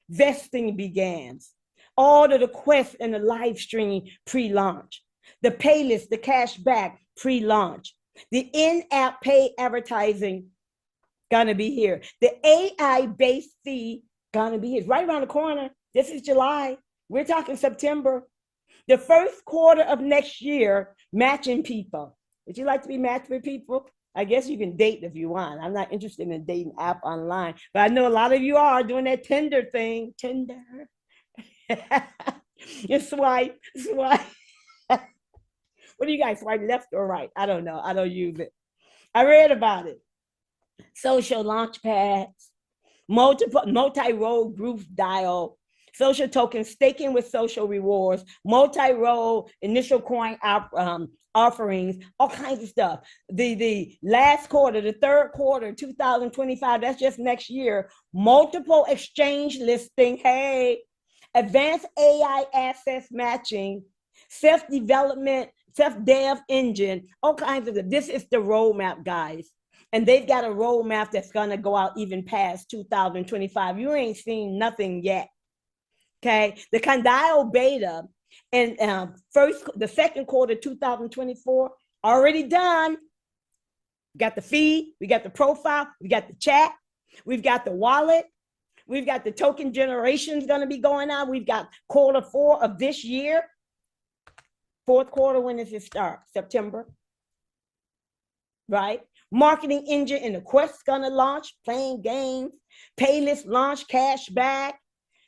Vesting begins. All of the quests and the live stream pre-launch. The pay list, the cash back pre-launch. The in-app pay advertising gonna be here. The AI-based fee gonna be here. It's right around the corner. This is July. We're talking September. The first quarter of next year, matching people. Would you like to be matched with people? I guess you can date if you want. I'm not interested in a dating app online, but I know a lot of you are doing that Tinder thing. Tinder. You swipe. What do you guys swipe, left or right? I don't know. I don't use it. I read about it. Social launch pads, multi-role group dial, social token staking with social rewards, multi-role initial coin offerings, all kinds of stuff. The last quarter, the third quarter, 2025, that's just next year, multiple exchange listing, hey, advanced AI assets matching, self-development, self-dev engine, all kinds of, this is the roadmap, guys. And they've got a roadmap that's going to go out even past 2025. You ain't seen nothing yet. Okay. The CANDAO beta and the second quarter 2024 already done. We got the feed, we got the profile, we got the chat, we've got the wallet, we've got the token generations going to be going on. We've got quarter 4 of this year. Fourth quarter, when does it start? September. Right? Marketing engine and the quest gonna launch, playing games, paylist launch, cash back,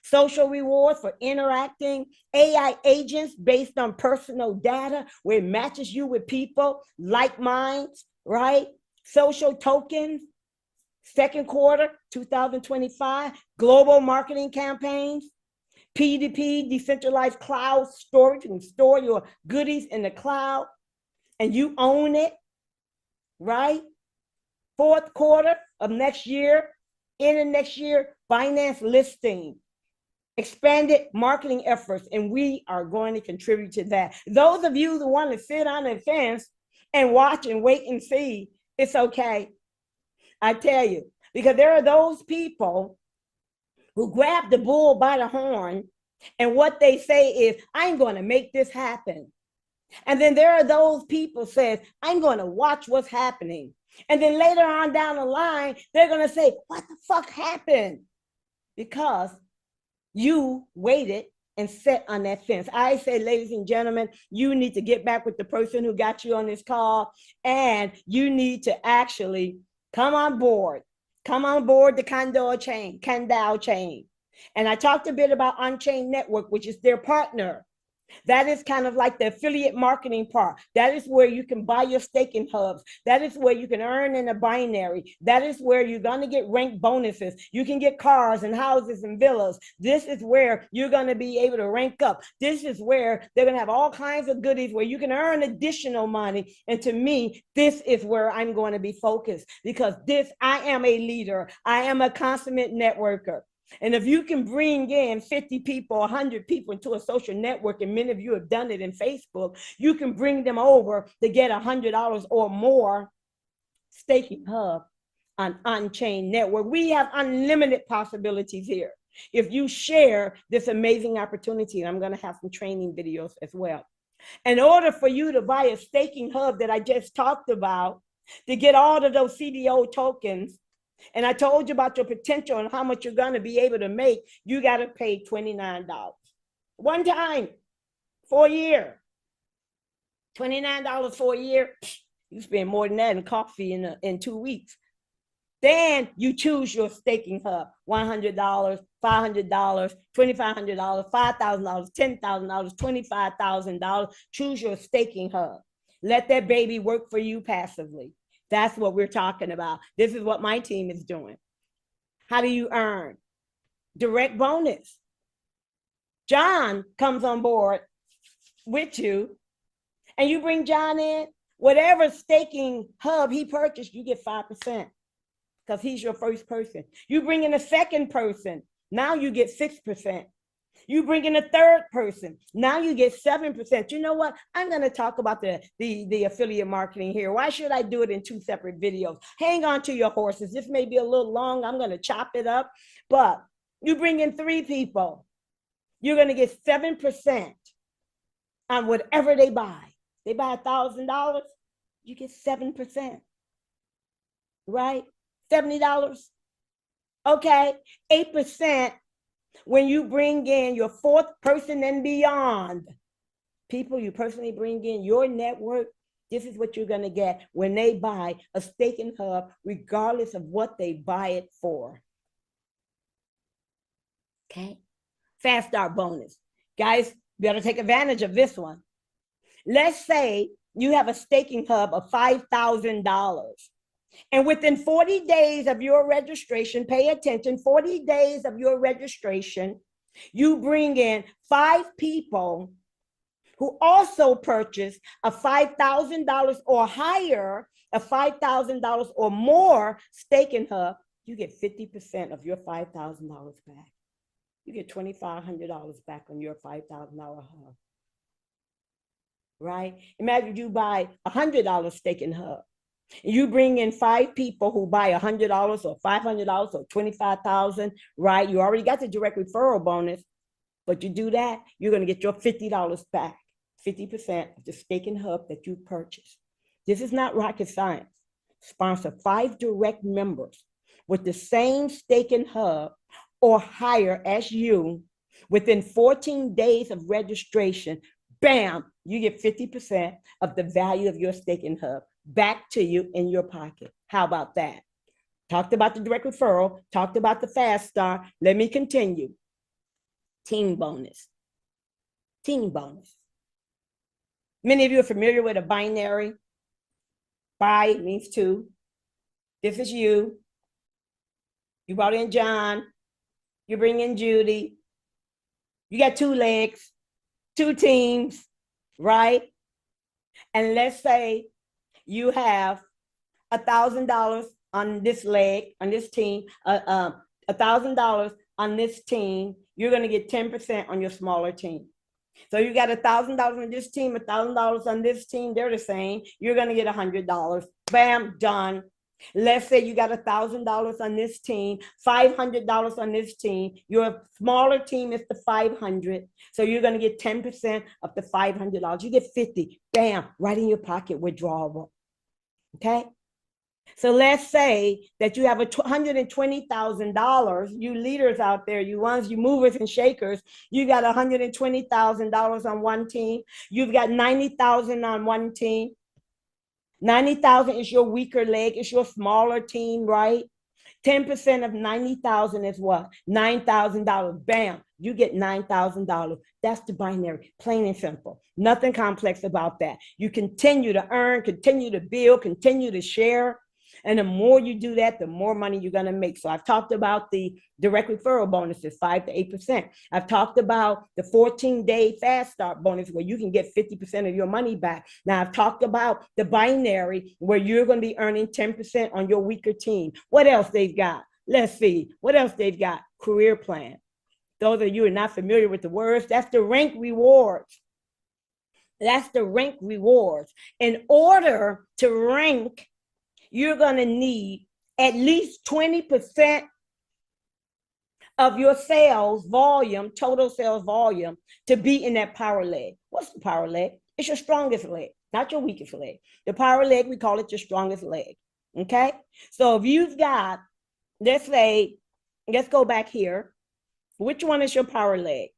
social rewards for interacting, AI agents based on personal data where it matches you with people, like minds, right? Social tokens, second quarter, 2025, global marketing campaigns, P2P, decentralized cloud storage. You can store your goodies in the cloud and you own it, right? Fourth quarter of next year, in the next year, finance listing, expanded marketing efforts, and we are going to contribute to that. Those of you who want to sit on the fence and watch and wait and see, it's okay. I tell you, because there are those people who grab the bull by the horn, and what they say is, I'm going to make this happen. And then there are those people says, I'm going to watch what's happening. And then later on down the line, they're going to say, what the fuck happened? Because you waited and sat on that fence. I say, ladies and gentlemen, you need to get back with the person who got you on this call, and you need to actually come on board the CANDAO chain. And I talked a bit about On-Chain Network, which is their partner. That is kind of like the affiliate marketing part. That is where you can buy your staking hubs. That is where you can earn in a binary. That is where you're going to get rank bonuses. You can get cars and houses and villas. This is where you're going to be able to rank up. This is where they're going to have all kinds of goodies where you can earn additional money. And to me, this is where I'm going to be focused, because I am a leader. I am a consummate networker. And if you can bring in 50 people, 100 people into a social network, and many of you have done it in Facebook, you can bring them over to get $100 or more staking hub on On-Chain Network. We have unlimited possibilities here. If you share this amazing opportunity, and I'm going to have some training videos as well. In order for you to buy a staking hub that I just talked about, to get all of those CDO tokens, and I told you about your potential and how much you're going to be able to make, you got to pay $29 one time for a year. $29 for a year. You spend more than that in coffee in 2 weeks. Then you choose your staking hub: $100, $500, $2,500, $5,000, $10,000, $25,000. Choose your staking hub. Let that baby work for you passively. That's what we're talking about. This is what my team is doing. How do you earn? Direct bonus. John comes on board with you, and you bring John in. Whatever staking hub he purchased, you get 5%, because he's your first person. You bring in a second person, now you get 6%. You bring in a third person, now you get 7%. You know what? I'm going to talk about the affiliate marketing here. Why should I do it in 2 separate videos? Hang on to your horses. This may be a little long. I'm going to chop it up. But you bring in 3 people, you're going to get 7% on whatever they buy. They buy $1,000, you get 7%. Right? $70. Okay, 8% when you bring in your 4th person and beyond. People you personally bring in your network, this is what you're going to get when they buy a staking hub, regardless of what they buy it for. Okay, fast start bonus. Guys, you better take advantage of this one. Let's say you have a staking hub of $5,000. And within 40 days of your registration, pay attention, 40 days of your registration, you bring in 5 people who also purchase a $5,000 or higher, a $5,000 or more staking hub. You get 50% of your $5,000 back. You get $2,500 back on your $5,000 hub. Right? Imagine you buy a $100 staking hub. You bring in 5 people who buy $100 or $500 or $25,000, right? You already got the direct referral bonus, but you do that, you're going to get your $50 back, 50% of the staking hub that you purchased. This is not rocket science. Sponsor 5 direct members with the same staking hub or higher as you within 14 days of registration. Bam, you get 50% of the value of your staking hub back to you in your pocket. How about that? Talked about the direct referral, talked about the fast start. Let me continue. Team bonus. Team bonus. Many of you are familiar with a binary. Bi means 2. This is you. You brought in John. You bring in Judy. You got 2 legs, 2 teams, right? And let's say you have $1,000 on this leg, on this team, $1,000 on this team. You're going to get 10% on your smaller team. So you got $1,000 on this team, $1,000 on this team. They're the same. You're going to get $100. Bam, done. Let's say you got $1,000 on this team, $500 on this team. Your smaller team is the 500. So you're going to get 10% of the $500. You get 50. Bam, right in your pocket, withdrawable. Okay. So let's say that you have a $120,000. You leaders out there, you ones, you movers and shakers, you got $120,000 on one team. You've got 90,000 on one team. 90,000 is your weaker leg, it's your smaller team, right? 10% of 90,000 is what? $9,000. Bam, you get $9,000. That's the binary, plain and simple. Nothing complex about that. You continue to earn, continue to build, continue to share. And the more you do that, the more money you're going to make. So I've talked about the direct referral bonuses, 5 to 8%. I've talked about the 14-day fast start bonus where you can get 50% of your money back. Now I've talked about the binary where you're going to be earning 10% on your weaker team. What else they've got? Let's see. What else they've got? Career plan. Those of you who are not familiar with the words, that's the rank rewards. That's the rank rewards. In order to rank, you're going to need at least 20% of your sales volume, total sales volume, to be in that power leg. What's the power leg? It's your strongest leg, not your weakest leg. The power leg, we call it your strongest leg. Okay? So if you've got, let's say, let's go back here. Which one is your power leg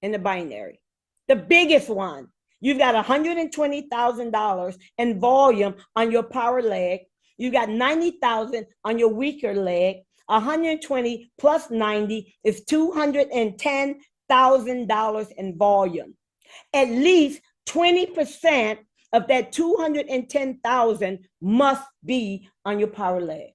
in the binary? The biggest one. You've got $120,000 in volume on your power leg. You got 90,000 on your weaker leg. 120 plus 90 is $210,000 in volume. At least 20% of that 210,000 must be on your power leg.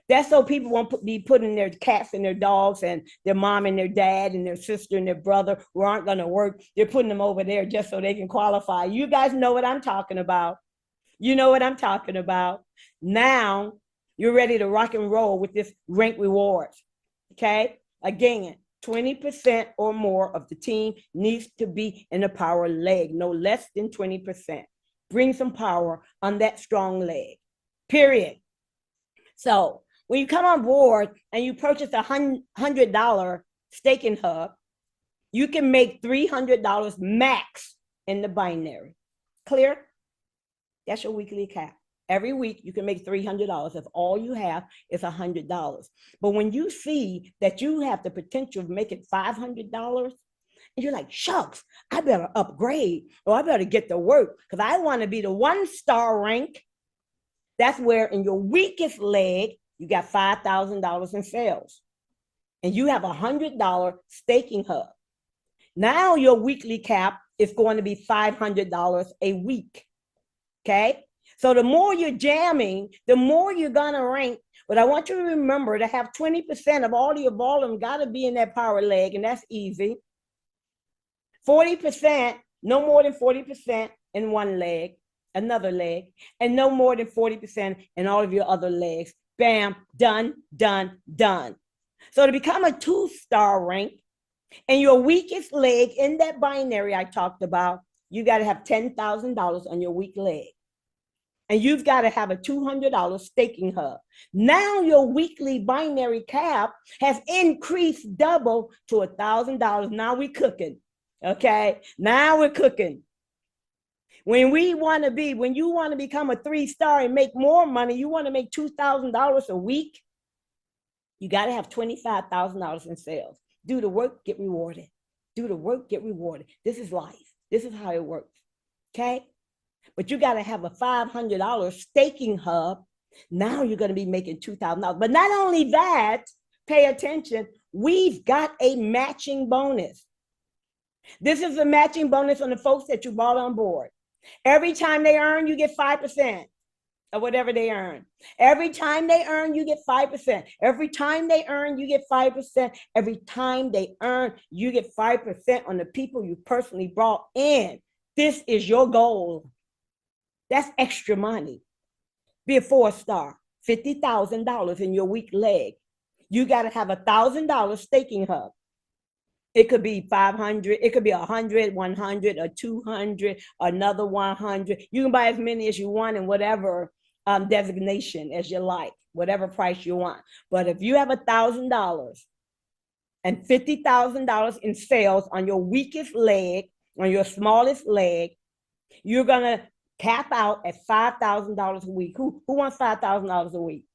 That's so people won't be putting their cats and their dogs and their mom and their dad and their sister and their brother who aren't going to work. They're putting them over there just so they can qualify. You guys know what I'm talking about. You know what I'm talking about. Now you're ready to rock and roll with this rank rewards. Okay. Again, 20% or more of the team needs to be in the power leg, no less than 20%. Bring some power on that strong leg, period. So when you come on board and you purchase a $100 staking hub, you can make $300 max in the binary. Clear? That's your weekly cap. Every week you can make $300 if all you have is $100. But when you see that you have the potential of making $500, and you're like, shucks, I better upgrade or I better get to work because I want to be the 1-star rank. That's where in your weakest leg, you got $5,000 in sales and you have a $100 staking hub. Now your weekly cap is going to be $500 a week. Okay. So the more you're jamming, the more you're going to rank. But I want you to remember to have 20% of all your volume got to be in that power leg. And that's easy. 40%, no more than 40% in one leg, another leg, and no more than 40% in all of your other legs. Bam, done, done, done. So to become a 2-star rank and your weakest leg in that binary I talked about, you got to have $10,000 on your weak leg. And you've got to have a $200 staking hub. Now your weekly binary cap has increased double to $1,000. Now we're cooking. Okay, now we're cooking. When you want to become a 3-star and make more money, you want to make $2,000 a week, you got to have $25,000 in sales. Do the work, get rewarded. Do the work, get rewarded. This is life. This is how it works. Okay. But you got to have a $500 staking hub. Now you're going to be making $2,000. But not only that, pay attention, we've got a matching bonus. This is a matching bonus on the folks that you brought on board. Every time they earn, you get 5% of whatever they earn. Every time they earn, you get 5%. Every time they earn, you get 5%. Every time they earn, you get 5% on the people you personally brought in. This is your goal. That's extra money. Be a 4-star, $50,000 in your weak leg. You got to have a $1,000 staking hub. It could be 500, it could be 100, 100, or 200, another 100. You can buy as many as you want in whatever designation as you like, whatever price you want. But if you have $1,000 and $50,000 in sales on your weakest leg, on your smallest leg, you're going to cap out at $5,000 a week. Who wants $5,000 a week?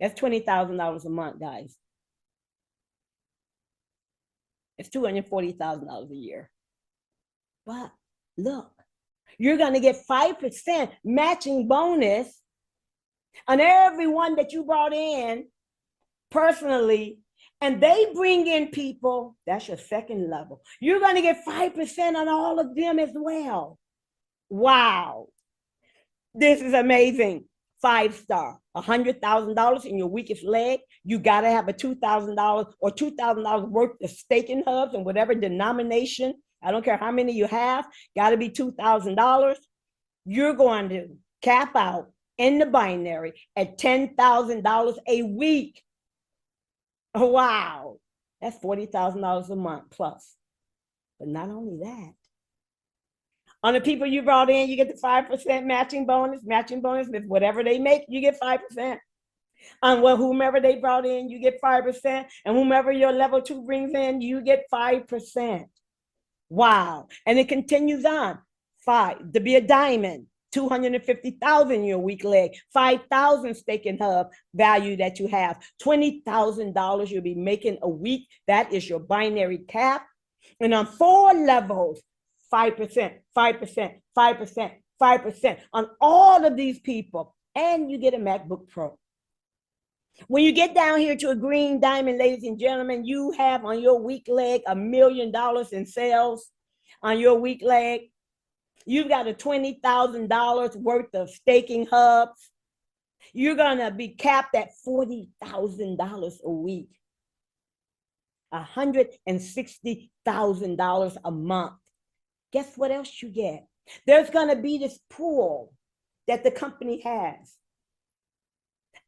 That's $20,000 a month, guys. It's $240,000 a year. But look, you're going to get 5% matching bonus on everyone that you brought in personally, and they bring in people, that's your second level. You're going to get 5% on all of them as well. Wow. This is amazing. 5-star, $100,000 in your weakest leg. You got to have a $2,000 or $2,000 worth of staking hubs and whatever denomination. I don't care how many you have, got to be $2,000. You're going to cap out in the binary at $10,000 a week. Wow. That's $40,000 a month plus. But not only that, on the people you brought in, you get the 5% matching bonus, with whatever they make, you get 5%. On whomever they brought in, you get 5%. And whomever your level 2 brings in, you get 5%. Wow. And it continues on. 5 to be a diamond, 250,000 your weak leg, 5,000 staking hub value that you have, $20,000 you'll be making a week. That is your binary cap. And on 4 levels, 5%, 5%, 5%, 5% on all of these people. And you get a MacBook Pro. When you get down here to a green diamond, ladies and gentlemen, you have on your weak leg $1 million in sales on your weak leg. You've got a $20,000 worth of staking hubs. You're going to be capped at $40,000 a week, $160,000 a month. Guess what else you get? There's going to be this pool that the company has.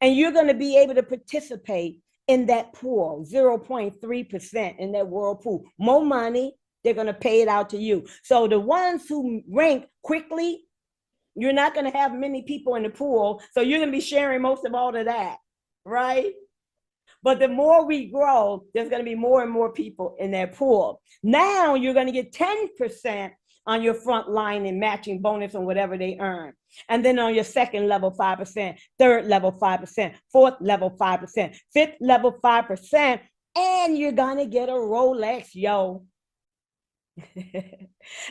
And you're going to be able to participate in that pool, 0.3% in that whirlpool. More money, they're going to pay it out to you. So the ones who rank quickly, you're not going to have many people in the pool. So you're going to be sharing most of all of that, right? But the more we grow, there's going to be more and more people in that pool. Now you're going to get 10% on your front line and matching bonus on whatever they earn. And then on your second level, 5%, third level, 5%, fourth level, 5%, fifth level, 5%, and you're going to get a Rolex, yo.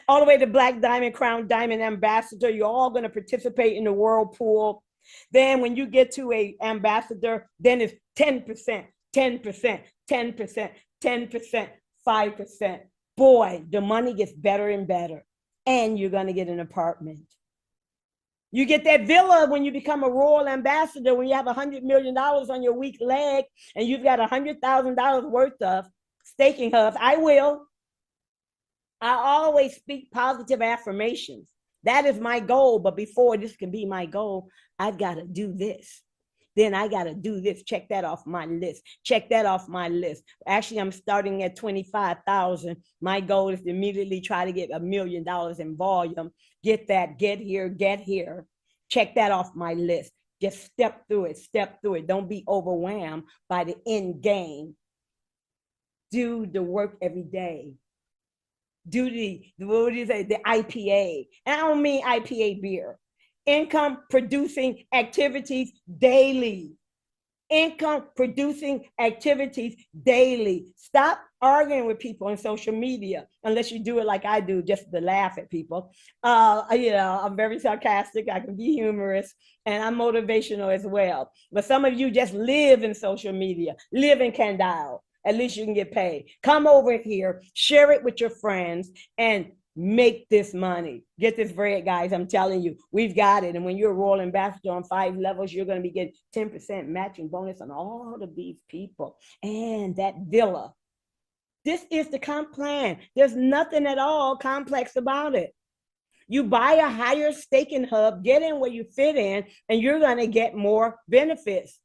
All the way to Black Diamond, Crown Diamond Ambassador, you're all going to participate in the whirlpool. Then when you get to a ambassador, then it's 10%, 10%, 10%, 10%, 5%. Boy, the money gets better and better. And you're going to get an apartment. You get that villa when you become a royal ambassador, when you have $100 million on your weak leg and you've got $100,000 worth of staking hubs. I always speak positive affirmations. That is my goal. But before this can be my goal, I've got to do this. Then I got to do this. Check that off my list. Check that off my list. Actually, I'm starting at 25,000. My goal is to immediately try to get $1 million in volume. Get that, get here. Check that off my list. Just step through it. Don't be overwhelmed by the end game. Do the work every day. Do the IPA. And I don't mean IPA beer. Income producing activities daily. Income producing activities daily. Stop arguing with people on social media unless you do it like I do, just to laugh at people. I'm very sarcastic. I can be humorous and I'm motivational as well. But some of you just live in social media, live in CANDAO. At least you can get paid. Come over here, share it with your friends, and make this money. Get this bread, guys. I'm telling you, we've got it. And when you're a royal ambassador on 5 levels, you're going to be getting 10% matching bonus on all of these people. And that villa. This is the comp plan. There's nothing at all complex about it. You buy a higher staking hub, get in where you fit in, and you're going to get more benefits.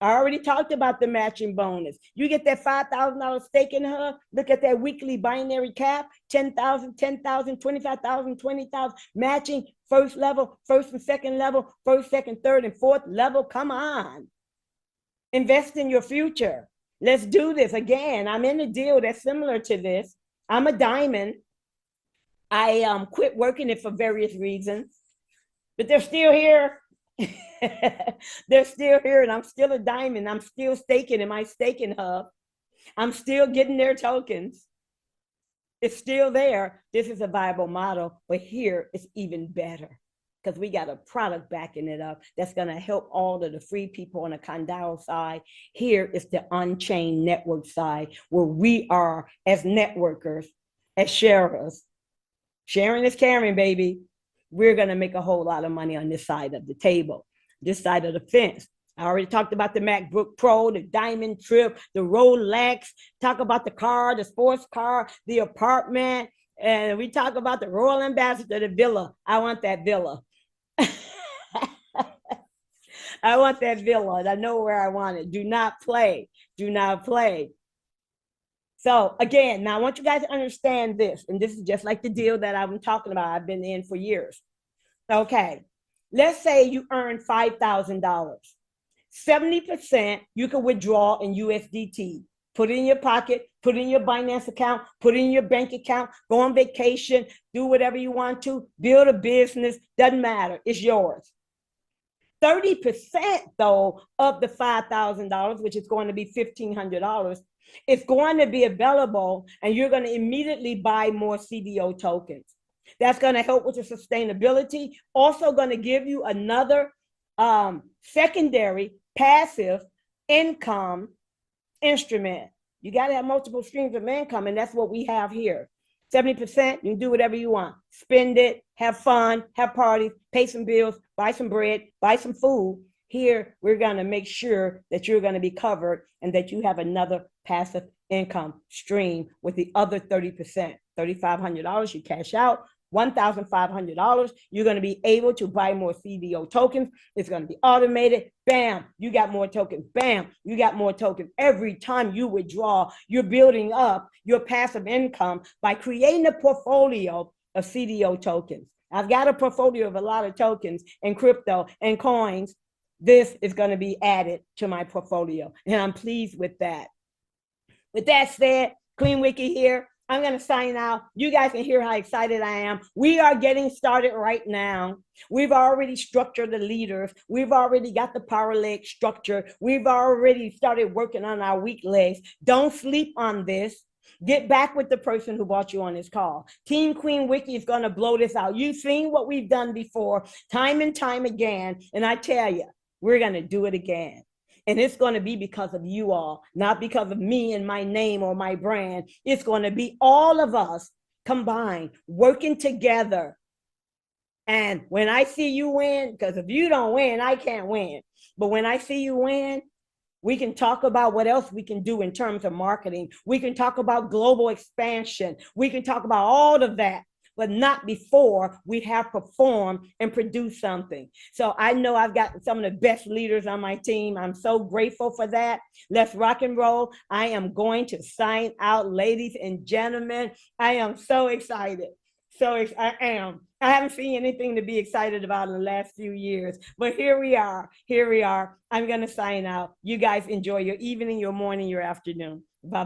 I already talked about the matching bonus. You get that $5,000 staking hub. Look at that weekly binary cap, 10,000, 10,000, 25,000, 20,000, matching first level, first and second level, first, second, third, and fourth level. Come on. Invest in your future. Let's do this. Again, I'm in a deal that's similar to this. I'm a diamond. I quit working it for various reasons, but they're still here. They're still here, and I'm still a diamond. I'm still staking in my staking hub. I'm still getting their tokens. It's still there. This is a viable model, but here it's even better. because we got a product backing it up that's going to help all of the free people on the CANDAO side. Here is the Unchained Network side, where we are as networkers, as sharers. Sharing is caring, baby. We're going to make a whole lot of money on this side of the table, this side of the fence. I already talked about the MacBook Pro, the Diamond Trip, the Rolex, talk about the car, the sports car, the apartment, and we talk about the Royal Ambassador, the villa. I want that villa. I want that villa, and I know where I want it. Do not play. Do not play. So again, now I want you guys to understand this, and this is just like the deal that I've been talking about. I've been in for years. Okay, let's say you earn $5,000. 70% you can withdraw in USDT. Put it in your pocket, put it in your Binance account, put it in your bank account, go on vacation, do whatever you want to, build a business, doesn't matter, it's yours. 30% though of the $5,000, which is going to be $1,500, is going to be available, and you're going to immediately buy more CDO tokens. That's going to help with the sustainability. Also going to give you another secondary passive income instrument. You got to have multiple streams of income, and that's what we have here. 70%, you can do whatever you want. Spend it, have fun, have parties, pay some bills, buy some bread, buy some food. Here, we're going to make sure that you're going to be covered and that you have another passive income stream with the other 30%. $3,500 you cash out. $1,500, you're going to be able to buy more CDO tokens. It's going to be automated. Bam, you got more tokens. Bam, you got more tokens. Every time you withdraw, you're building up your passive income by creating a portfolio of CDO tokens. I've got a portfolio of a lot of tokens and crypto and coins. This is going to be added to my portfolio, and I'm pleased with that. With that said, Clean Wiki here. I'm going to sign out. You guys can hear how excited I am. We are getting started right now. We've already structured the leaders. We've already got the power leg structure. We've already started working on our weak legs. Don't sleep on this. Get back with the person who brought you on this call. Team Queen Wiki is going to blow this out. You've seen what we've done before, time and time again. And I tell you, we're going to do it again. And it's going to be because of you all, not because of me and my name or my brand. It's going to be all of us combined, working together. And when I see you win, because if you don't win, I can't win. But when I see you win, we can talk about what else we can do in terms of marketing. We can talk about global expansion. We can talk about all of that, but not before we have performed and produced something. So I know I've got some of the best leaders on my team. I'm so grateful for that. Let's rock and roll. I am going to sign out, ladies and gentlemen. I am so excited. I am. I haven't seen anything to be excited about in the last few years, but here we are. Here we are. I'm going to sign out. You guys enjoy your evening, your morning, your afternoon. Bye.